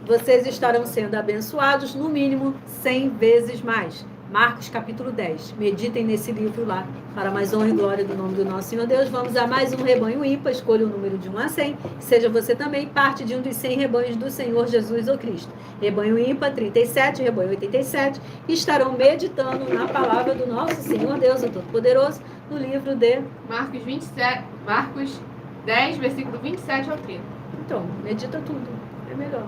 vocês estarão sendo abençoados no mínimo 100 vezes mais. Marcos capítulo 10. Meditem nesse livro lá, para mais honra e glória do nome do nosso Senhor Deus. Vamos a mais um rebanho ímpar, escolha o número de 1 a 100. Seja você também parte de um dos 100 rebanhos do Senhor Jesus ou Cristo. Rebanho ímpar 37, rebanho 87. Estarão meditando na palavra do nosso Senhor Deus, o Todo-Poderoso, no livro de Marcos 10, versículo 27 ao 30. Então, medita tudo. melhor.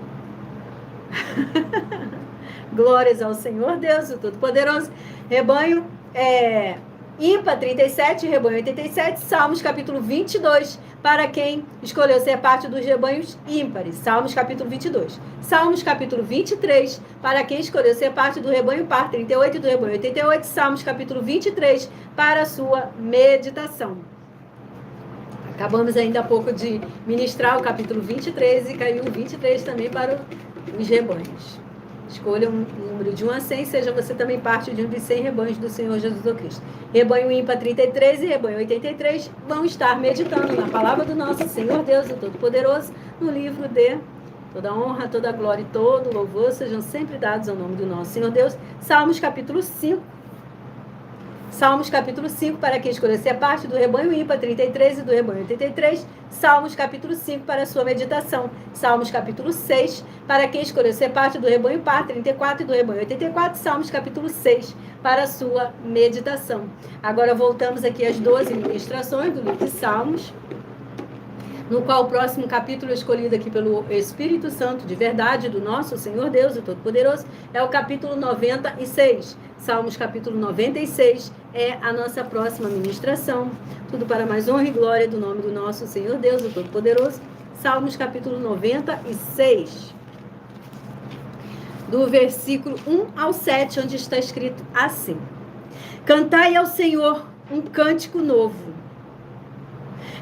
Glórias ao Senhor Deus, o Todo-Poderoso. Rebanho ímpar 37, rebanho 87, Salmos capítulo 22, para quem escolheu ser parte dos rebanhos ímpares. Salmos capítulo 22. Salmos capítulo 23, para quem escolheu ser parte do rebanho par 38 e do rebanho 88. Salmos capítulo 23, para a sua meditação. Acabamos ainda há pouco de ministrar o capítulo 23 e caiu o 23 também para os rebanhos. Escolha um número de 1 a 100, seja você também parte de um dos 100 rebanhos do Senhor Jesus Cristo. Rebanho ímpar 33 e rebanho 83 vão estar meditando na palavra do nosso Senhor Deus, o Todo-Poderoso, no livro de toda honra, toda glória e todo louvor sejam sempre dados ao nome do nosso Senhor Deus. Salmos capítulo 5. Salmos capítulo 5, para quem escolher ser parte do rebanho ímpar 33 e do rebanho 83. Salmos capítulo 5, para a sua meditação. Salmos capítulo 6, para quem escolher ser parte do rebanho par 34 e do rebanho 84. Salmos capítulo 6, para a sua meditação. Agora voltamos aqui às 12 ministrações do livro de Salmos, no qual o próximo capítulo escolhido aqui pelo Espírito Santo de verdade do nosso Senhor Deus, o Todo-Poderoso, é o capítulo 96. Salmos capítulo 96 é a nossa próxima ministração. Tudo para mais honra e glória do nome do nosso Senhor Deus, o Todo-Poderoso. Salmos capítulo 96. Do versículo 1 ao 7, onde está escrito assim: Cantai ao Senhor um cântico novo.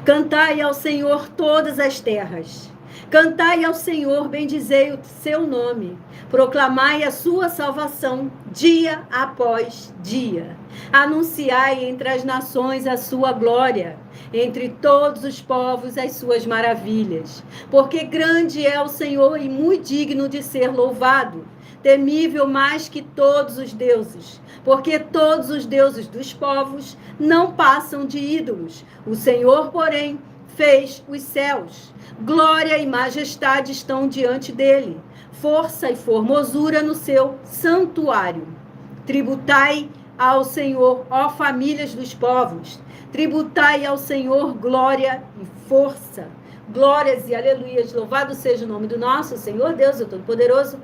Cantai ao Senhor todas as terras. Cantai ao Senhor, bendizei o seu nome. Proclamai a sua salvação dia após dia. Anunciai entre as nações a sua glória, entre todos os povos as suas maravilhas. Porque grande é o Senhor e muito digno de ser louvado, temível mais que todos os deuses. Porque todos os deuses dos povos não passam de ídolos. O Senhor, porém, fez os céus. Glória e majestade estão diante dele. Força e formosura no seu santuário. Tributai ao Senhor, ó famílias dos povos. Tributai ao Senhor glória e força. Glórias e aleluias. Louvado seja o nome do nosso Senhor Deus, o Todo-Poderoso.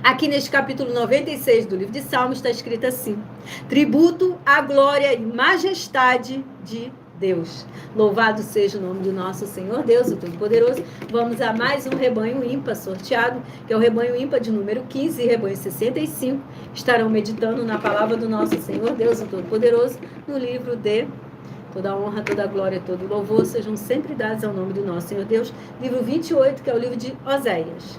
Aqui neste capítulo 96 do livro de Salmos está escrito assim: tributo à glória e majestade de Deus. Louvado seja o nome do nosso Senhor Deus, o Todo-Poderoso. Vamos a mais um rebanho ímpar sorteado, que é o rebanho ímpar de número 15 e rebanho 65. Estarão meditando na palavra do nosso Senhor Deus, o Todo-Poderoso, no livro de toda honra, toda glória, todo louvor sejam sempre dados ao nome do nosso Senhor Deus. Livro 28, que é o livro de Oséias.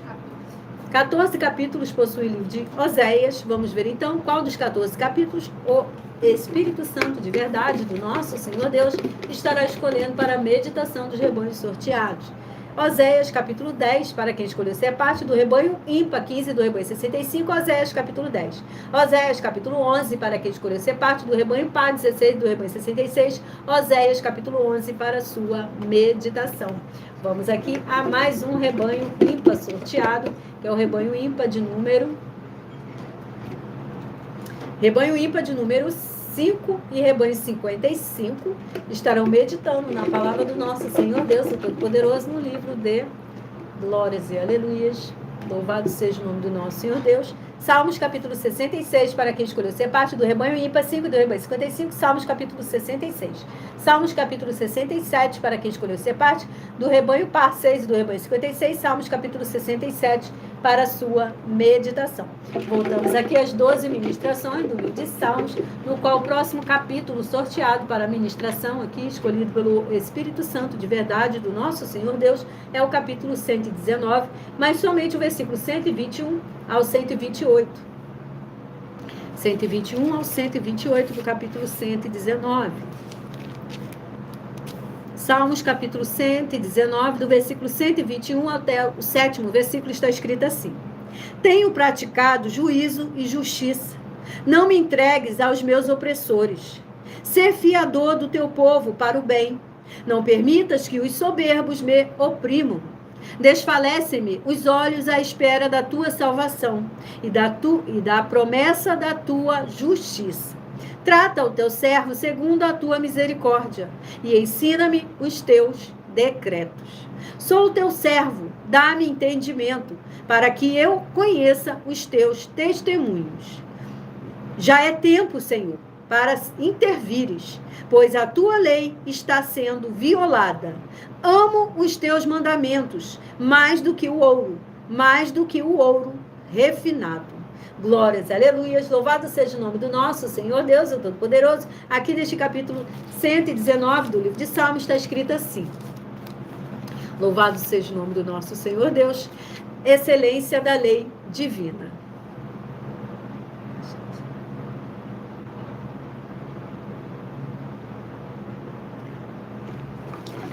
14 capítulos possui o livro de Oséias. Vamos ver então qual dos 14 capítulos o Espírito Santo de verdade do nosso Senhor Deus estará escolhendo para a meditação dos rebanhos sorteados. Oséias capítulo 10, para quem escolheu ser parte do rebanho ímpar 15 do rebanho 65, Oséias capítulo 10. Oséias capítulo 11, para quem escolheu ser parte do rebanho par 16 do rebanho 66, Oséias capítulo 11 para a sua meditação. Vamos aqui a mais um rebanho ímpar sorteado, que é o rebanho ímpar de número 5 e rebanho 55 estarão meditando na palavra do nosso Senhor Deus, o Todo-Poderoso, no livro de Glórias e Aleluias. Louvado seja o nome do nosso Senhor Deus. Salmos capítulo 66, para quem escolheu ser parte do rebanho ímpar 5 e do rebanho 55, Salmos capítulo 66. Salmos capítulo 67, para quem escolheu ser parte do rebanho par 6 e do rebanho 56, Salmos capítulo 67, para a sua meditação. Voltamos aqui às 12 ministrações do livro de Salmos, no qual o próximo capítulo sorteado para a ministração, aqui escolhido pelo Espírito Santo de verdade do nosso Senhor Deus, é o capítulo 119, mas somente o versículo 121 ao 128. 121 ao 128 do capítulo 119. Salmos capítulo 119, do versículo 121 até o 7º versículo, está escrito assim: tenho praticado juízo e justiça, não me entregues aos meus opressores. Ser fiador do teu povo para o bem, não permitas que os soberbos me oprimam. Desfalecem-me os olhos à espera da tua salvação e da promessa da tua justiça. Trata o teu servo segundo a tua misericórdia e ensina-me os teus decretos. Sou o teu servo, dá-me entendimento, para que eu conheça os teus testemunhos. Já é tempo, Senhor, para intervires, pois a tua lei está sendo violada. Amo os teus mandamentos mais do que o ouro refinado. Glórias, aleluias, louvado seja o nome do nosso Senhor Deus, o Todo-Poderoso. Aqui neste capítulo 119 do livro de Salmos está escrito assim: louvado seja o nome do nosso Senhor Deus, excelência da lei divina.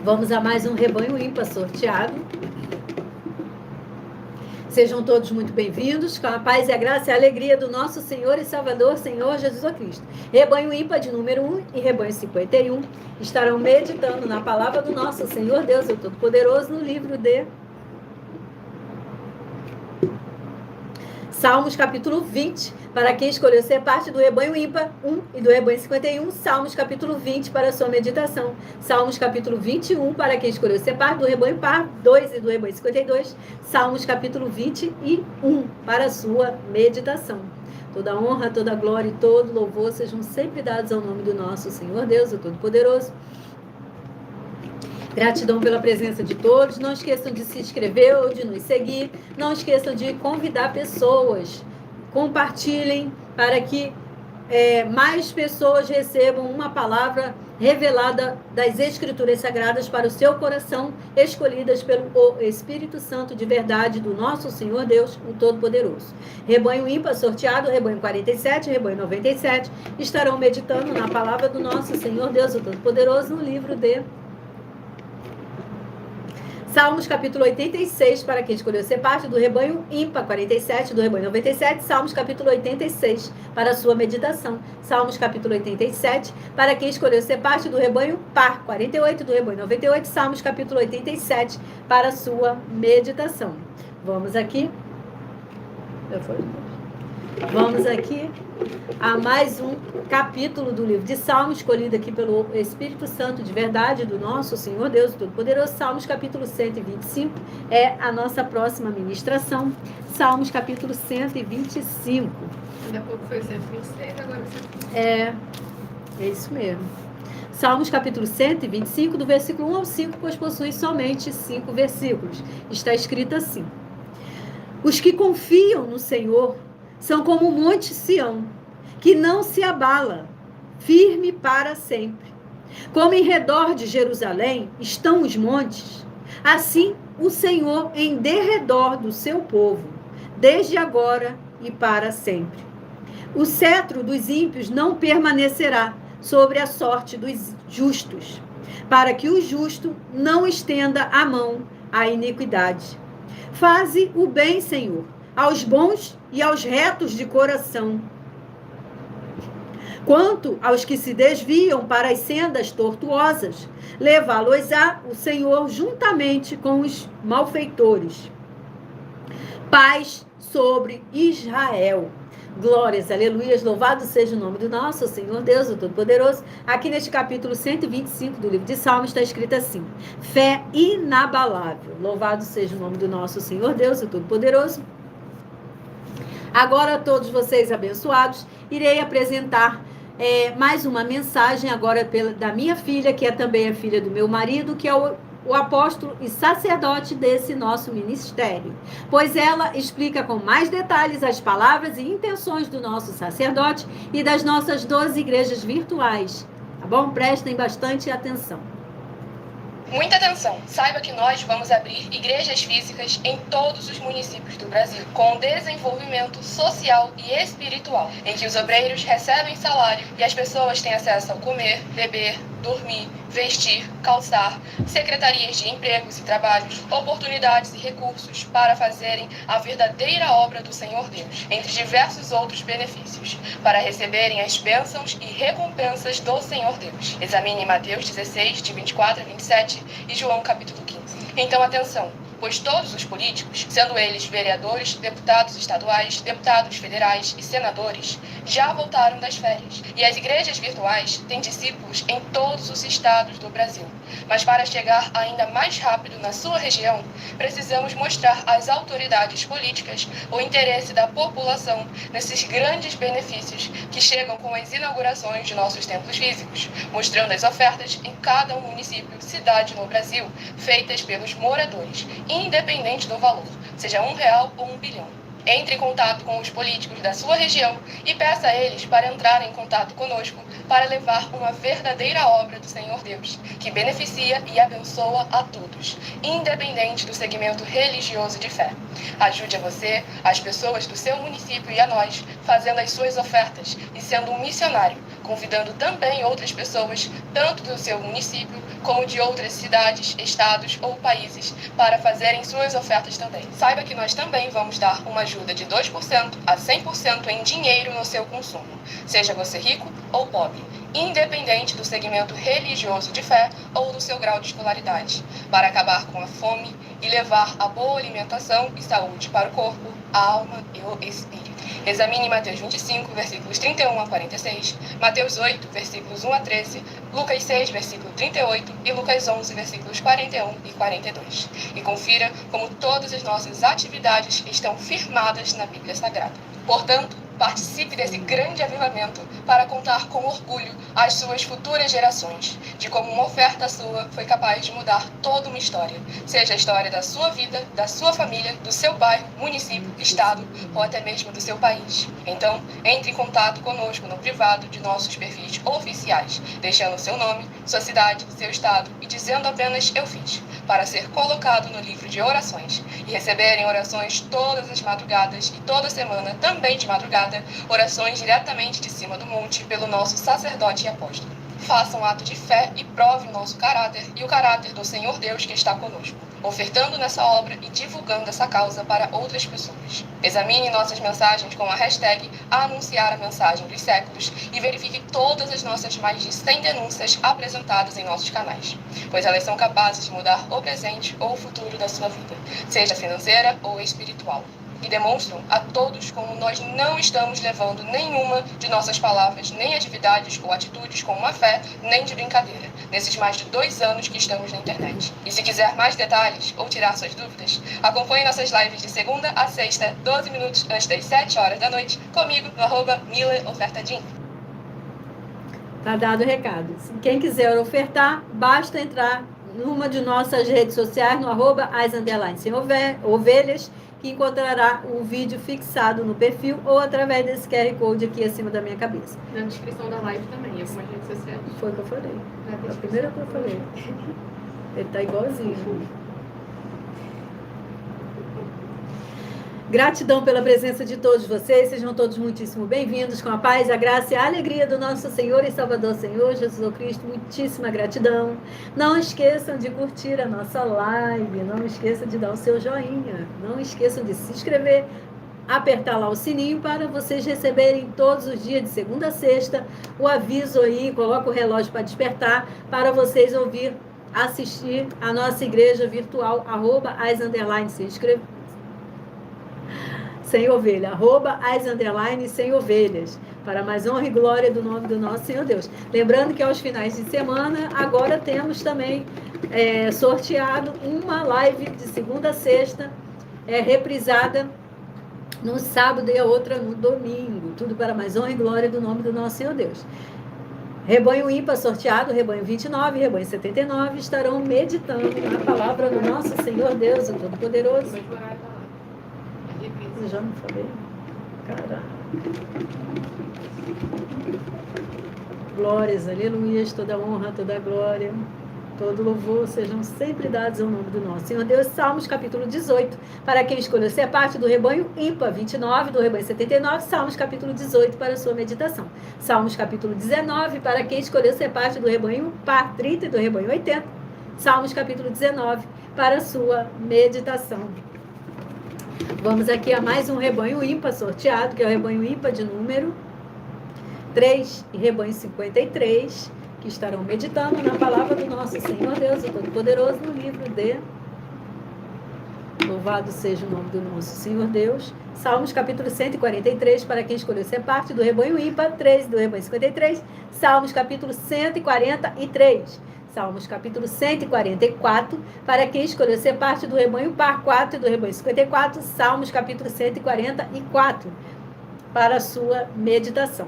Vamos a mais um rebanho ímpar sorteado. Sejam todos muito bem-vindos, com a paz e a graça e a alegria do nosso Senhor e Salvador, Senhor Jesus Cristo. Rebanho ímpar de número 1 e rebanho 51 estarão meditando na palavra do nosso Senhor Deus, o Todo-Poderoso, no livro de Salmos, capítulo 20, para quem escolheu ser parte do rebanho ímpar 1 e do rebanho 51, Salmos, capítulo 20, para a sua meditação. Salmos, capítulo 21, para quem escolheu ser parte do rebanho par 2 e do rebanho 52, Salmos, capítulo 21, para a sua meditação. Toda honra, toda glória e todo louvor sejam sempre dados ao nome do nosso Senhor Deus, o Todo-Poderoso. Gratidão pela presença de todos. Não esqueçam de se inscrever ou de nos seguir. Não esqueçam de convidar pessoas. Compartilhem para que mais pessoas recebam uma palavra revelada das Escrituras Sagradas para o seu coração, escolhidas pelo Espírito Santo de verdade do nosso Senhor Deus, o Todo-Poderoso. Rebanho ímpar sorteado, rebanho 47, rebanho 97, estarão meditando na palavra do nosso Senhor Deus, o Todo-Poderoso, no livro de Salmos, capítulo 86, para quem escolheu ser parte do rebanho ímpar 47, do rebanho 97, Salmos, capítulo 86, para a sua meditação. Salmos, capítulo 87, para quem escolheu ser parte do rebanho par 48, do rebanho 98, Salmos, capítulo 87, para a sua meditação. Vamos aqui a mais um capítulo do livro de Salmos, escolhido aqui pelo Espírito Santo de verdade do nosso Senhor Deus Todo-Poderoso. Salmos, capítulo 125, é a nossa próxima ministração. Salmos, capítulo 125. Ainda há pouco foi 126, agora 125. É isso mesmo. Salmos, capítulo 125, do versículo 1 ao 5, pois possui somente 5 versículos. Está escrito assim: os que confiam no Senhor são como o monte Sião, que não se abala, firme para sempre. Como em redor de Jerusalém estão os montes, assim o Senhor em derredor do seu povo, desde agora e para sempre. O cetro dos ímpios não permanecerá sobre a sorte dos justos, para que o justo não estenda a mão à iniquidade. Faze o bem, Senhor, aos bons e aos retos de coração. Quanto aos que se desviam para as sendas tortuosas, levá-los-á o Senhor juntamente com os malfeitores. Paz sobre Israel. Glórias, aleluias, louvado seja o nome do nosso Senhor Deus, o Todo-Poderoso. Aqui neste capítulo 125 do livro de Salmos está escrito assim: fé inabalável. Louvado seja o nome do nosso Senhor Deus, o Todo-Poderoso. Agora, todos vocês abençoados, irei apresentar mais uma mensagem agora da minha filha, que é também a filha do meu marido, que é o apóstolo e sacerdote desse nosso ministério. Pois ela explica com mais detalhes as palavras e intenções do nosso sacerdote e das nossas 12 igrejas virtuais. Tá bom? Prestem bastante atenção. Muita atenção! Saiba que nós vamos abrir igrejas físicas em todos os municípios do Brasil, com desenvolvimento social e espiritual, em que os obreiros recebem salário e as pessoas têm acesso ao comer, beber, dormir, vestir, calçar, secretarias de empregos e trabalhos, oportunidades e recursos para fazerem a verdadeira obra do Senhor Deus, entre diversos outros benefícios, para receberem as bênçãos e recompensas do Senhor Deus. Examine Mateus 16, de 24 a 27 e João capítulo 15. Então, atenção! pois todos os políticos, sendo eles vereadores, deputados estaduais, deputados federais e senadores, já voltaram das férias. E as igrejas virtuais têm discípulos em todos os estados do Brasil. Mas para chegar ainda mais rápido na sua região, precisamos mostrar às autoridades políticas o interesse da população nesses grandes benefícios que chegam com as inaugurações de nossos templos físicos, mostrando as ofertas em cada município, cidade no Brasil, feitas pelos moradores, independente do valor, seja R$1 ou R$1 bilhão. Entre em contato com os políticos da sua região e peça a eles para entrarem em contato conosco para levar uma verdadeira obra do Senhor Deus, que beneficia e abençoa a todos, independente do segmento religioso de fé. Ajude a você, as pessoas do seu município e a nós, fazendo as suas ofertas e sendo um missionário, convidando também outras pessoas, tanto do seu município como de outras cidades, estados ou países, para fazerem suas ofertas também. Saiba que nós também vamos dar uma ajuda de 2% a 100% em dinheiro no seu consumo, seja você rico ou pobre, independente do segmento religioso de fé ou do seu grau de escolaridade, para acabar com a fome e levar a boa alimentação e saúde para o corpo, a alma e o espírito. Examine Mateus 25, versículos 31 a 46, Mateus 8, versículos 1 a 13, Lucas 6, versículo 38 e Lucas 11, versículos 41 e 42. E confira como todas as nossas atividades estão firmadas na Bíblia Sagrada. Portanto, participe desse grande avivamento para contar com orgulho às suas futuras gerações de como uma oferta sua foi capaz de mudar toda uma história, seja a história da sua vida, da sua família, do seu bairro, município, estado ou até mesmo do seu país. Então, entre em contato conosco no privado de nossos perfis oficiais, deixando seu nome, sua cidade, seu estado e dizendo apenas "eu fiz", para ser colocado no livro de orações e receberem orações todas as madrugadas e toda semana, também de madrugada, orações diretamente de cima do monte pelo nosso sacerdote e apóstolo. Faça um ato de fé e prove o nosso caráter e o caráter do Senhor Deus que está conosco, ofertando nessa obra e divulgando essa causa para outras pessoas. Examine nossas mensagens com a hashtag Anunciar a Mensagem dos Séculos e verifique todas as nossas mais de 100 denúncias apresentadas em nossos canais, pois elas são capazes de mudar o presente ou o futuro da sua vida, seja financeira ou espiritual. E demonstram a todos como nós não estamos levando nenhuma de nossas palavras, nem atividades ou atitudes com má fé, nem de brincadeira, nesses mais de 2 anos que estamos na internet. E se quiser mais detalhes ou tirar suas dúvidas, acompanhe nossas lives de segunda a sexta, 12 minutos antes das 7 horas da noite, comigo no @MilaOfertadim. Tá dado o recado. Quem quiser ofertar, basta entrar numa de nossas redes sociais, no @as_sem-ovelhas, que encontrará o vídeo fixado no perfil ou através desse QR Code aqui acima da minha cabeça. Na descrição da live também, algumas redes sociais. Foi o que eu falei. É a primeira que eu falei. Ele tá igualzinho. Gratidão pela presença de todos vocês, sejam todos muitíssimo bem-vindos, com a paz, a graça e a alegria do nosso Senhor e Salvador Senhor Jesus Cristo, muitíssima gratidão. Não esqueçam de curtir a nossa live, não esqueçam de dar o seu joinha, não esqueçam de se inscrever, apertar lá o sininho para vocês receberem todos os dias, de segunda a sexta, o aviso aí, coloca o relógio para despertar, para vocês ouvir, assistir a nossa igreja virtual, @as_sem ovelha, @as_sem ovelhas, para mais honra e glória do nome do nosso Senhor Deus. Lembrando que aos finais de semana, agora temos também sorteado uma live de segunda a sexta, reprisada no sábado e a outra no domingo. Tudo para mais honra e glória do nome do nosso Senhor Deus. Rebanho ímpar sorteado, rebanho 29, rebanho 79, estarão meditando na palavra do nosso Senhor Deus, o Todo-Poderoso. Eu já não falei? Caraca. Glórias, aleluias, toda honra, toda glória, todo louvor sejam sempre dados ao nome do nosso Senhor Deus. Salmos capítulo 18, para quem escolheu ser parte do rebanho ímpar, 29, do rebanho 79, Salmos capítulo 18 para a sua meditação. Salmos capítulo 19, para quem escolheu ser parte do rebanho par, 30 e do rebanho 80, Salmos capítulo 19 para a sua meditação. Vamos aqui a mais um rebanho ímpar sorteado, que é o rebanho ímpar de número 3 e rebanho 53, que estarão meditando na palavra do nosso Senhor Deus, o Todo-Poderoso, no livro de Louvado seja o nome do nosso Senhor Deus. Salmos capítulo 143, para quem escolheu ser parte do rebanho ímpar, 13 do rebanho 53. Salmos capítulo 143. Salmos capítulo 144, para quem escolheu ser parte do rebanho par, 4 do rebanho 54. Salmos capítulo 144, para a sua meditação.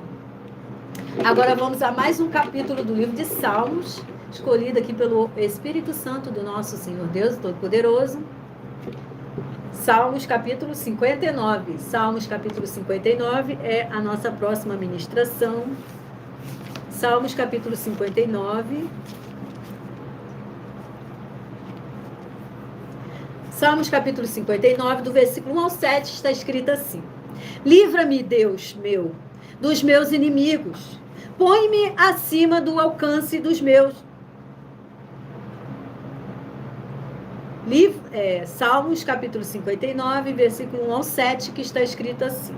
Agora vamos a mais um capítulo do livro de Salmos, escolhido aqui pelo Espírito Santo do nosso Senhor Deus Todo-Poderoso. Salmos capítulo 59. Salmos capítulo 59 é a nossa próxima ministração. Salmos capítulo 59. Salmos capítulo 59, do versículo 1 ao 7, está escrito assim: Livra-me, Deus meu, dos meus inimigos. Põe-me acima do alcance dos meus. Salmos capítulo 59, versículo 1 ao 7, que está escrito assim: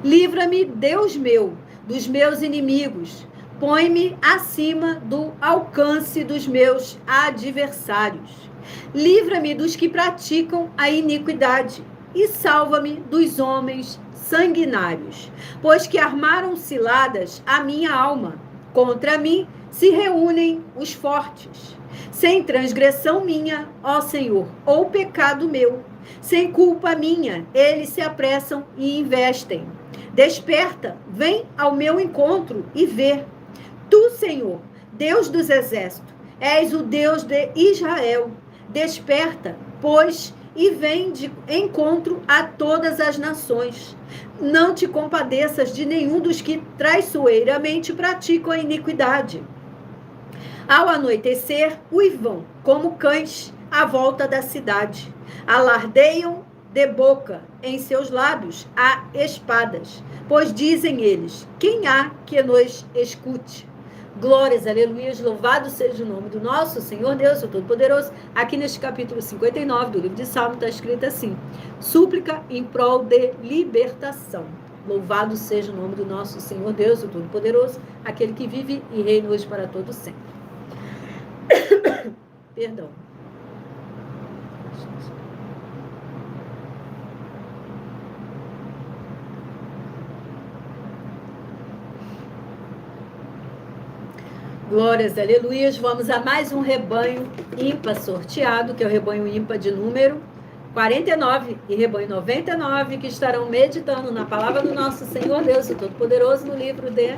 Livra-me, Deus meu, dos meus inimigos. Põe-me acima do alcance dos meus adversários. Livra-me dos que praticam a iniquidade e salva-me dos homens sanguinários, pois que armaram ciladas a minha alma. Contra mim se reúnem os fortes. Sem transgressão minha, ó Senhor, ou pecado meu, sem culpa minha, eles se apressam e investem. Desperta, vem ao meu encontro e vê. Tu, Senhor, Deus dos exércitos, és o Deus de Israel. Desperta, pois, e vem de encontro a todas as nações. Não te compadeças de nenhum dos que traiçoeiramente praticam a iniquidade. Ao anoitecer, uivam como cães à volta da cidade. Alardeiam de boca em seus lábios há espadas, pois dizem eles: quem há que nos escute? Glórias, aleluias, louvado seja o nome do nosso Senhor Deus, o Todo-Poderoso. Aqui neste capítulo 59 do livro de Salmos está escrito assim: súplica em prol de libertação. Louvado seja o nome do nosso Senhor Deus, o Todo-Poderoso, aquele que vive e reina hoje para todo sempre. Perdão. Glórias, aleluias. Vamos a mais um rebanho ímpar sorteado, que é o rebanho ímpar de número 49 e rebanho 99, que estarão meditando na palavra do nosso Senhor Deus, o Todo-Poderoso, no livro de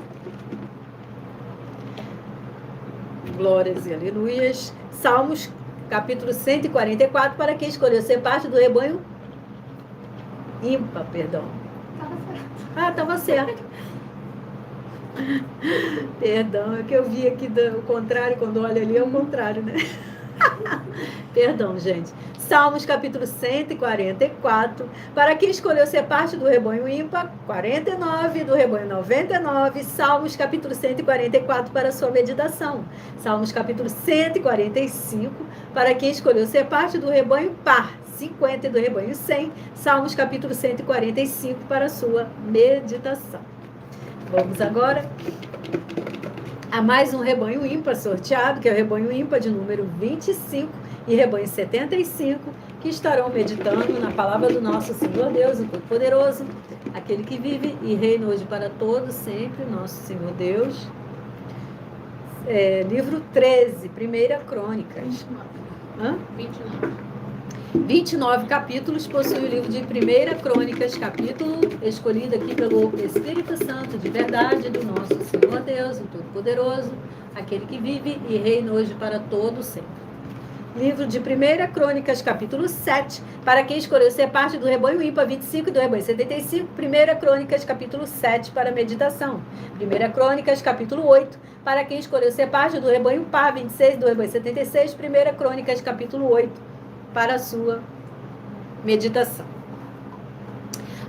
Glórias e aleluias. Salmos, capítulo 144, para quem escolheu ser parte do rebanho ímpar, perdão. Estava certo. Perdão, é que eu vi aqui o contrário, quando olha ali é o contrário, né? Perdão, gente. Salmos capítulo 144, para quem escolheu ser parte do rebanho ímpar, 49, do rebanho 99, Salmos capítulo 144 para sua meditação. Salmos capítulo 145, para quem escolheu ser parte do rebanho par, 50 do rebanho 100, Salmos capítulo 145 para sua meditação. Vamos agora a mais um rebanho ímpar sorteado, que é o rebanho ímpar de número 25 e rebanho 75, que estarão meditando na palavra do nosso Senhor Deus, o Todo-Poderoso, aquele que vive e reina hoje para todos sempre, nosso Senhor Deus. Livro 13, Primeira Crônicas. 29 capítulos possui o livro de 1 Crônicas, capítulo escolhido aqui pelo Espírito Santo de verdade do nosso Senhor Deus, o Todo-Poderoso, aquele que vive e reina hoje para todo sempre. Livro de 1 Crônicas, capítulo 7, para quem escolheu ser parte do rebanho ímpar 25 e do rebanho 75, 1 Crônicas, capítulo 7, para meditação. 1 Crônicas, capítulo 8, para quem escolheu ser parte do rebanho par 26 do rebanho 76, 1 Crônicas, capítulo 8, para a sua meditação.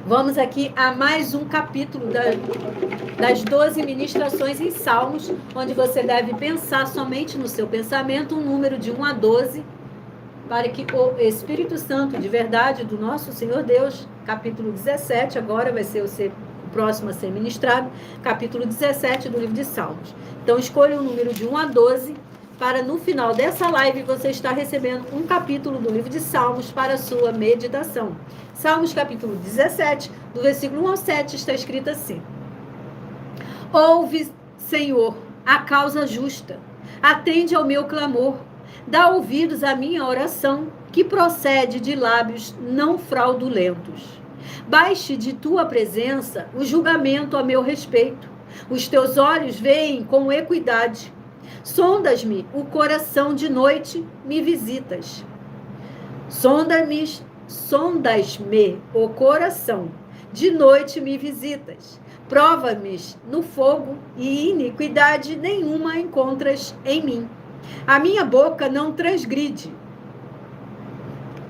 Vamos aqui a mais um capítulo das 12 ministrações em Salmos, onde você deve pensar somente no seu pensamento um número de 1 a 12, para que o Espírito Santo de verdade do nosso Senhor Deus, capítulo 17, agora vai ser o próximo a ser ministrado, capítulo 17 do livro de Salmos. Então, escolha um número de 1 a 12, para no final dessa live você estar recebendo um capítulo do livro de Salmos para a sua meditação. Salmos capítulo 17, do versículo 1 ao 7, está escrito assim: Ouve, Senhor, a causa justa, atende ao meu clamor, dá ouvidos à minha oração, que procede de lábios não fraudulentos. Baixe de tua presença o julgamento a meu respeito. Os teus olhos veem com equidade. Sondas-me o coração de noite, me visitas. Sondas-me o coração, de noite me visitas. Prova-me no fogo e iniquidade nenhuma encontras em mim. A minha boca não transgride.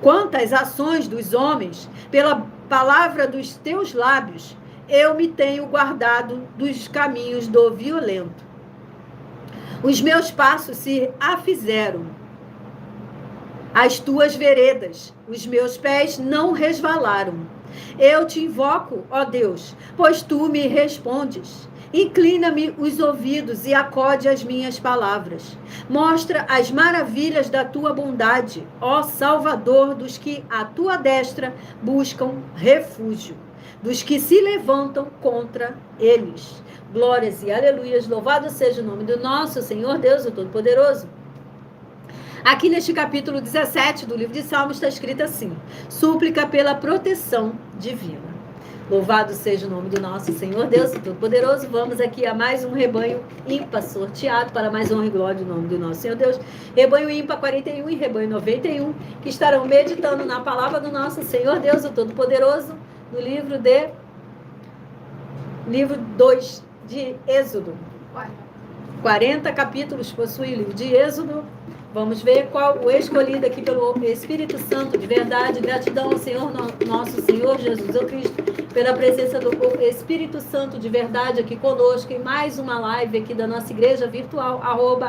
Quanto às ações dos homens, pela palavra dos teus lábios, eu me tenho guardado dos caminhos do violento. Os meus passos se afizeram às tuas veredas, os meus pés não resvalaram. Eu te invoco, ó Deus, pois tu me respondes. Inclina-me os ouvidos e acode as minhas palavras. Mostra as maravilhas da tua bondade, ó Salvador dos que à tua destra buscam refúgio, dos que se levantam contra eles. Glórias e aleluias, louvado seja o nome do nosso Senhor Deus, o Todo-Poderoso. Aqui neste capítulo 17 do livro de Salmos está escrito assim: súplica pela proteção divina. Louvado seja o nome do nosso Senhor Deus, o Todo-Poderoso. Vamos aqui a mais um rebanho ímpar sorteado para mais honra e glória do nome do nosso Senhor Deus. Rebanho ímpar 41 e rebanho 91, que estarão meditando na palavra do nosso Senhor Deus, o Todo-Poderoso, no livro 2 de Êxodo. 40 capítulos possui o livro de Êxodo. Vamos ver qual o escolhido aqui pelo Espírito Santo de verdade. Gratidão ao Senhor, nosso Senhor Jesus Cristo, pela presença do Espírito Santo de verdade aqui conosco em mais uma live aqui da nossa igreja virtual,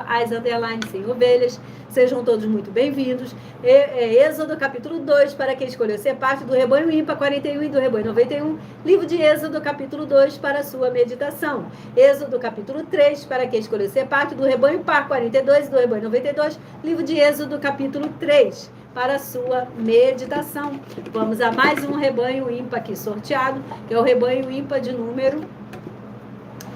@as_sem-ovelhas. Sejam todos muito bem-vindos. Êxodo capítulo 2, para quem escolheu ser parte do rebanho ímpar 41 e do rebanho 91. Livro de Êxodo capítulo 2 para a sua meditação. Êxodo capítulo 3, para quem escolheu ser parte do rebanho par 42 e do rebanho 92. Livro de Êxodo capítulo 3 para a sua meditação. Vamos a mais um rebanho ímpar aqui sorteado, que é o rebanho ímpar de número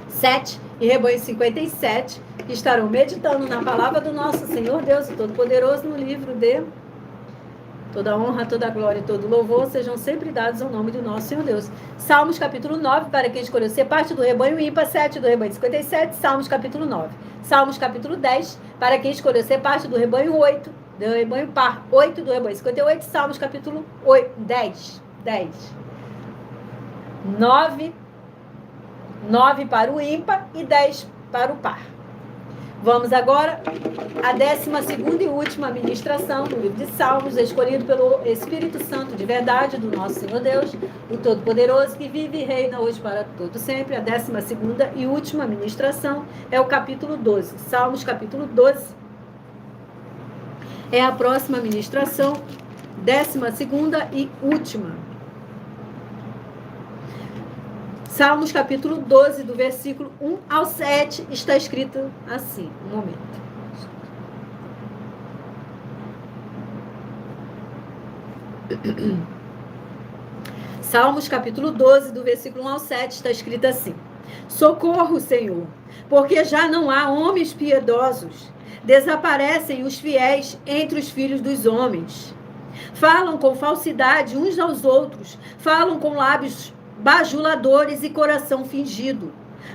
7 e rebanho 57, que estarão meditando na palavra do nosso Senhor Deus, o Todo-Poderoso, no livro de toda honra, toda glória e todo louvor sejam sempre dados ao nome do nosso Senhor Deus. Salmos capítulo 9, para quem escolheu ser parte do rebanho ímpar 7 do rebanho 57, Salmos capítulo 9. Salmos capítulo 10, para quem escolheu ser parte do rebanho 8, do rebanho par 8 do rebanho 58, Salmos capítulo 10. 9 para o ímpar e 10 para o par. Vamos agora à 12ª e última ministração do livro de Salmos, escolhido pelo Espírito Santo de verdade do nosso Senhor Deus, o Todo-Poderoso, que vive e reina hoje para todo sempre. A 12ª e última ministração é o capítulo 12. Salmos capítulo 12 é a próxima ministração, 12ª e última. Salmos capítulo 12, do versículo 1 ao 7, está escrito assim, um momento. Salmos capítulo 12, do versículo 1 ao 7, está escrito assim: socorro, Senhor, porque já não há homens piedosos, desaparecem os fiéis entre os filhos dos homens. Falam com falsidade uns aos outros, falam com lábios bajuladores e coração fingido.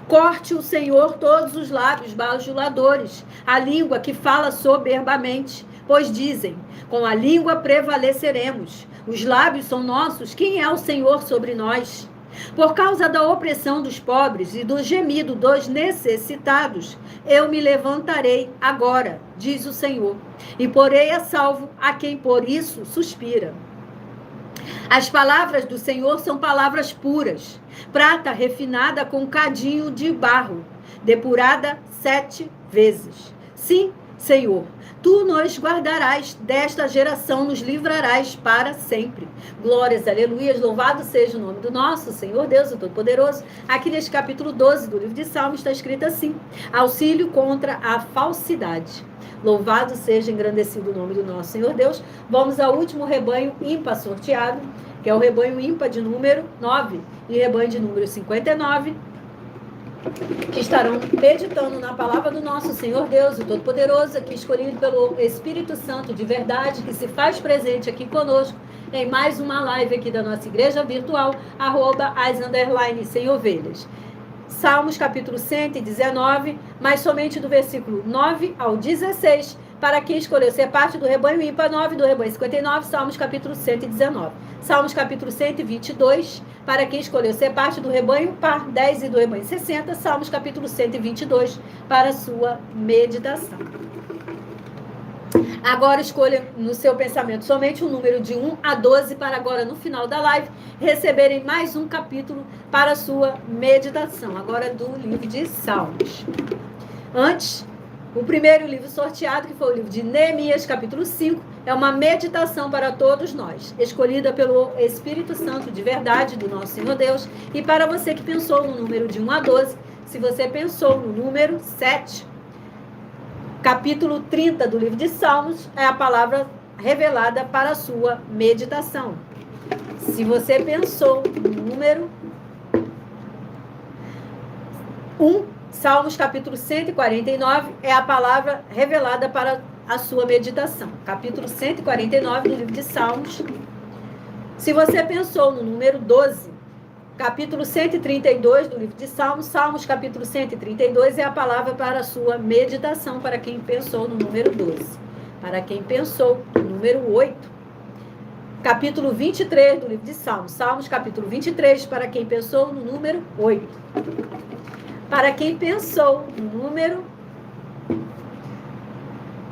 Corte o Senhor todos os lábios bajuladores, a língua que fala soberbamente, pois dizem, com a língua prevaleceremos. Os lábios são nossos, quem é o Senhor sobre nós? Por causa da opressão dos pobres e do gemido dos necessitados, eu me levantarei agora, diz o Senhor, e porei a salvo a quem por isso suspira. As palavras do Senhor são palavras puras, prata refinada com cadinho de barro, depurada 7 vezes. Sim, Senhor, tu nos guardarás, desta geração nos livrarás para sempre. Glórias, aleluias, louvado seja o nome do nosso Senhor Deus, o Todo-Poderoso. Aqui neste capítulo 12 do livro de Salmos está escrito assim: auxílio contra a falsidade. Louvado seja, engrandecido o nome do nosso Senhor Deus. Vamos ao último rebanho ímpar sorteado, que é o rebanho ímpar de número 9 e rebanho de número 59, que estarão meditando na palavra do nosso Senhor Deus, o Todo-Poderoso, aqui escolhido pelo Espírito Santo de verdade, que se faz presente aqui conosco em mais uma live aqui da nossa igreja virtual, @as_sem-ovelhas. Salmos capítulo 119, mas somente do versículo 9 ao 16, para quem escolheu ser parte do rebanho ímpar 9, do rebanho 59, Salmos capítulo 119. Salmos capítulo 122, para quem escolheu ser parte do rebanho par 10 e do rebanho 60, Salmos capítulo 122, para sua meditação. Agora escolha no seu pensamento somente o número de 1 a 12, para agora no final da live receberem mais um capítulo para a sua meditação, agora do livro de Salmos. Antes, o primeiro livro sorteado, que foi o livro de Neemias, capítulo 5, é uma meditação para todos nós, escolhida pelo Espírito Santo de verdade do nosso Senhor Deus. E para você que pensou no número de 1 a 12, se você pensou no número 7, capítulo 30 do livro de Salmos, é a palavra revelada para a sua meditação. Se você pensou no número 1, Salmos capítulo 149 é a palavra revelada para a sua meditação. Capítulo 149 do livro de Salmos. Se você pensou no número 12, capítulo 132 do livro de Salmos, Salmos capítulo 132 é a palavra para a sua meditação, para quem pensou no número 12. Para quem pensou no número 8, capítulo 23 do livro de Salmos, Salmos capítulo 23, para quem pensou no número 8. Para quem pensou no número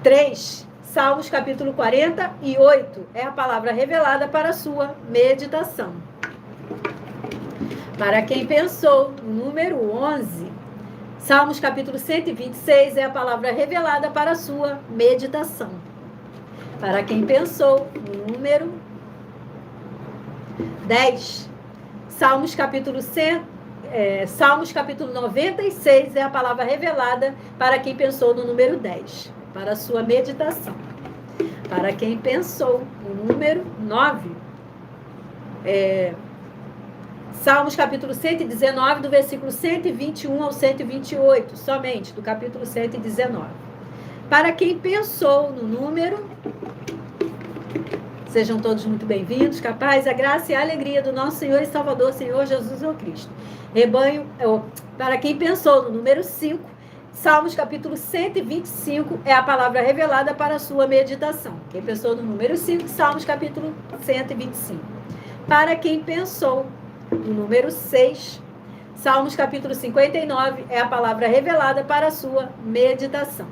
3, Salmos capítulo 48, é a palavra revelada para a sua meditação. Para quem pensou no número 11, Salmos capítulo 126, é a palavra revelada para a sua meditação. Para quem pensou no número 10, Salmos capítulo 96 é a palavra revelada para quem pensou no número 10, para a sua meditação. Para quem pensou no número 9, Salmos capítulo 119, do versículo 121 ao 128, somente do capítulo 119. Para quem pensou no número... Sejam todos muito bem-vindos, capaz, a graça e a alegria do nosso Senhor e Salvador, Senhor Jesus o Cristo. Para quem pensou no número 5, Salmos capítulo 125 é a palavra revelada para a sua meditação. Quem pensou no número 5, Salmos capítulo 125. Para quem pensou no número 6, Salmos capítulo 59 é a palavra revelada para a sua meditação.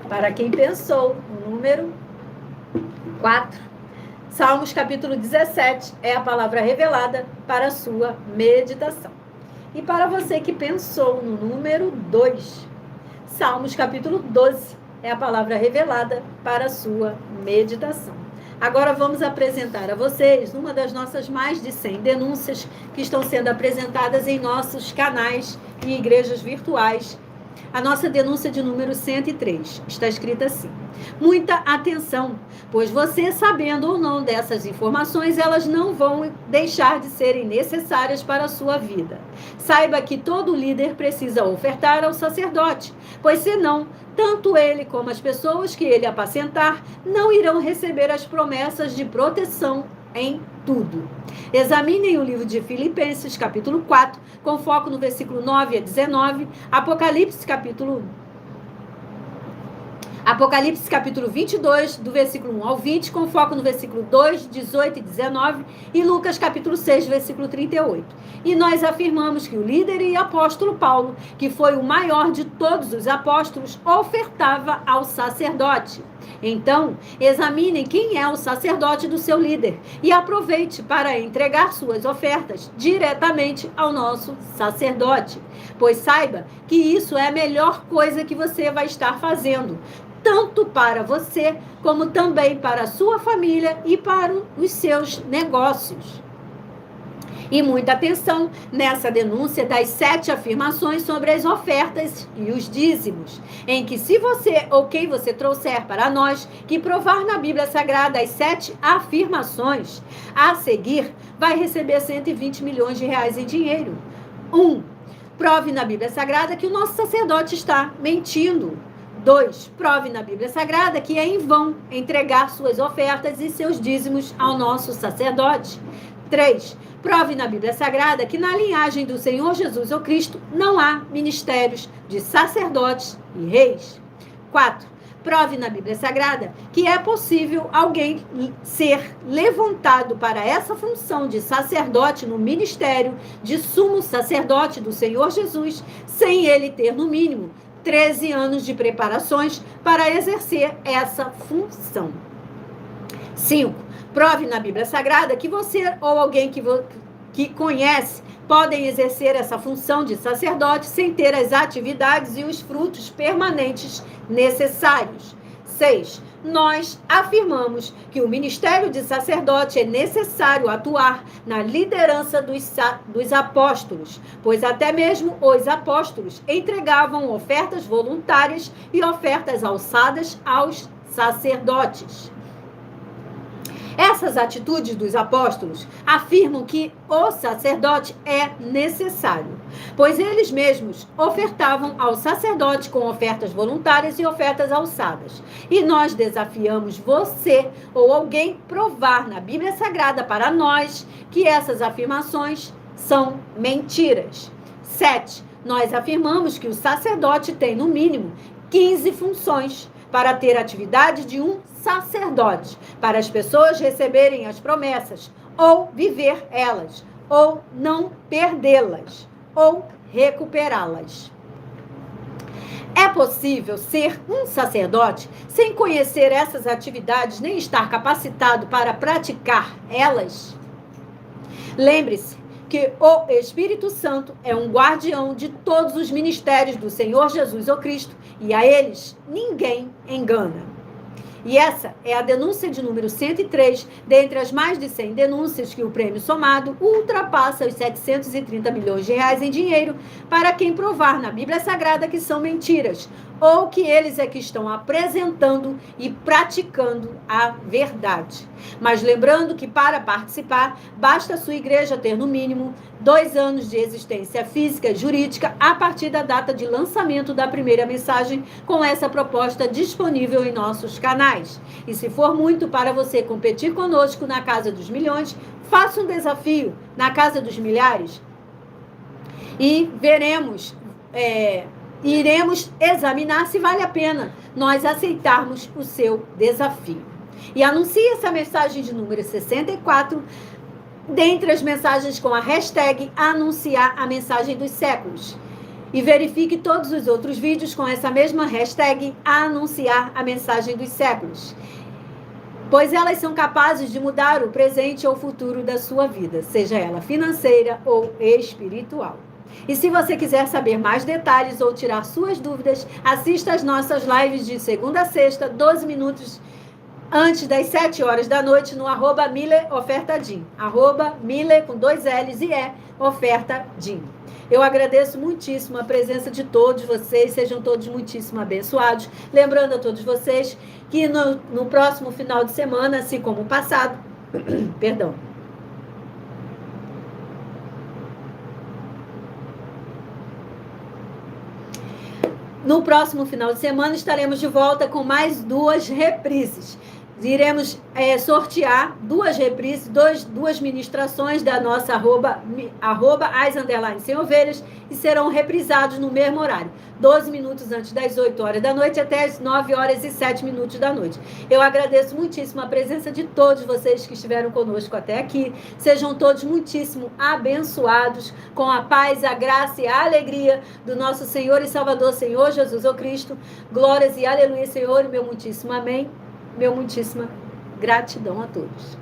Para quem pensou no número 4, Salmos capítulo 17 é a palavra revelada para a sua meditação. E para você que pensou no número 2, Salmos capítulo 12 é a palavra revelada para a sua meditação. Agora vamos apresentar a vocês uma das nossas mais de 100 denúncias que estão sendo apresentadas em nossos canais e igrejas virtuais. A nossa denúncia de número 103 está escrita assim: muita atenção, pois você, sabendo ou não dessas informações, elas não vão deixar de serem necessárias para a sua vida. Saiba que todo líder precisa ofertar ao sacerdote, pois senão, tanto ele como as pessoas que ele apacentar não irão receber as promessas de proteção em tudo. Examinem o livro de Filipenses, capítulo 4, com foco no versículo 9 a 19, Apocalipse capítulo 22, do versículo 1 ao 20, com foco no versículo 2, 18 e 19, e Lucas capítulo 6, versículo 38. E nós afirmamos que o líder e apóstolo Paulo, que foi o maior de todos os apóstolos, ofertava ao sacerdote. Então, examinem quem é o sacerdote do seu líder e aproveite para entregar suas ofertas diretamente ao nosso sacerdote, pois saiba que isso é a melhor coisa que você vai estar fazendo, tanto para você, como também para a sua família e para os seus negócios. E muita atenção nessa denúncia das 7 afirmações sobre as ofertas e os dízimos, em que se você ou quem você trouxer para nós que provar na Bíblia Sagrada as 7 afirmações, a seguir vai receber 120 milhões de reais em dinheiro. 1. Prove na Bíblia Sagrada que o nosso sacerdote está mentindo. 2. Prove na Bíblia Sagrada que é em vão entregar suas ofertas e seus dízimos ao nosso sacerdote. 3. Prove na Bíblia Sagrada que na linhagem do Senhor Jesus ou Cristo não há ministérios de sacerdotes e reis. 4. Prove na Bíblia Sagrada que é possível alguém ser levantado para essa função de sacerdote no ministério de sumo sacerdote do Senhor Jesus, sem ele ter, no mínimo, 13 anos de preparações para exercer essa função. 5. Prove na Bíblia Sagrada que você ou alguém que conhece podem exercer essa função de sacerdote sem ter as atividades e os frutos permanentes necessários. 6. Nós afirmamos que o ministério de sacerdote é necessário atuar na liderança dos apóstolos, pois até mesmo os apóstolos entregavam ofertas voluntárias e ofertas alçadas aos sacerdotes. Essas atitudes dos apóstolos afirmam que o sacerdote é necessário, pois eles mesmos ofertavam ao sacerdote com ofertas voluntárias e ofertas alçadas. E nós desafiamos você ou alguém provar na Bíblia Sagrada para nós que essas afirmações são mentiras. 7. Nós afirmamos que o sacerdote tem, no mínimo, 15 funções para ter atividade de um sacerdote, para as pessoas receberem as promessas, ou viver elas, ou não perdê-las, ou recuperá-las. É possível ser um sacerdote sem conhecer essas atividades nem estar capacitado para praticar elas? Lembre-se que o Espírito Santo é um guardião de todos os ministérios do Senhor Jesus ou Cristo, e a eles ninguém engana. E essa é a denúncia de número 103, dentre as mais de 100 denúncias que o prêmio somado ultrapassa os 730 milhões de reais em dinheiro para quem provar na Bíblia Sagrada que são mentiras, ou que eles é que estão apresentando e praticando a verdade. Mas lembrando que para participar, basta a sua igreja ter no mínimo 2 anos de existência física e jurídica a partir da data de lançamento da primeira mensagem com essa proposta disponível em nossos canais. E se for muito para você competir conosco na Casa dos Milhões, faça um desafio na Casa dos Milhares e iremos examinar se vale a pena nós aceitarmos o seu desafio. E anuncie essa mensagem de número 64 dentre as mensagens com a hashtag anunciar a mensagem dos séculos. E verifique todos os outros vídeos com essa mesma hashtag anunciar a mensagem dos séculos. Pois elas são capazes de mudar o presente ou o futuro da sua vida, seja ela financeira ou espiritual. E se você quiser saber mais detalhes ou tirar suas dúvidas, assista às nossas lives de segunda a sexta, 12 minutos antes das 7 horas da noite, no @MileOfertaDin. @Mile com 2 L's e ofertadim. Eu agradeço muitíssimo a presença de todos vocês, sejam todos muitíssimo abençoados. Lembrando a todos vocês que no próximo final de semana, assim como o passado, perdão, no próximo final de semana estaremos de volta com mais 2 reprises. Iremos sortear 2 reprises, 2 ministrações da nossa arroba @as_sem ovelhas, e serão reprisados no mesmo horário, 12 minutos antes das 8 horas da noite até as 9 horas e 7 minutos da noite. Eu agradeço muitíssimo a presença de todos vocês que estiveram conosco até aqui. Sejam todos muitíssimo abençoados com a paz, a graça e a alegria do nosso Senhor e Salvador, Senhor Jesus o Cristo. Glórias e aleluia, Senhor, e meu muitíssimo amém. Meu muitíssima gratidão a todos.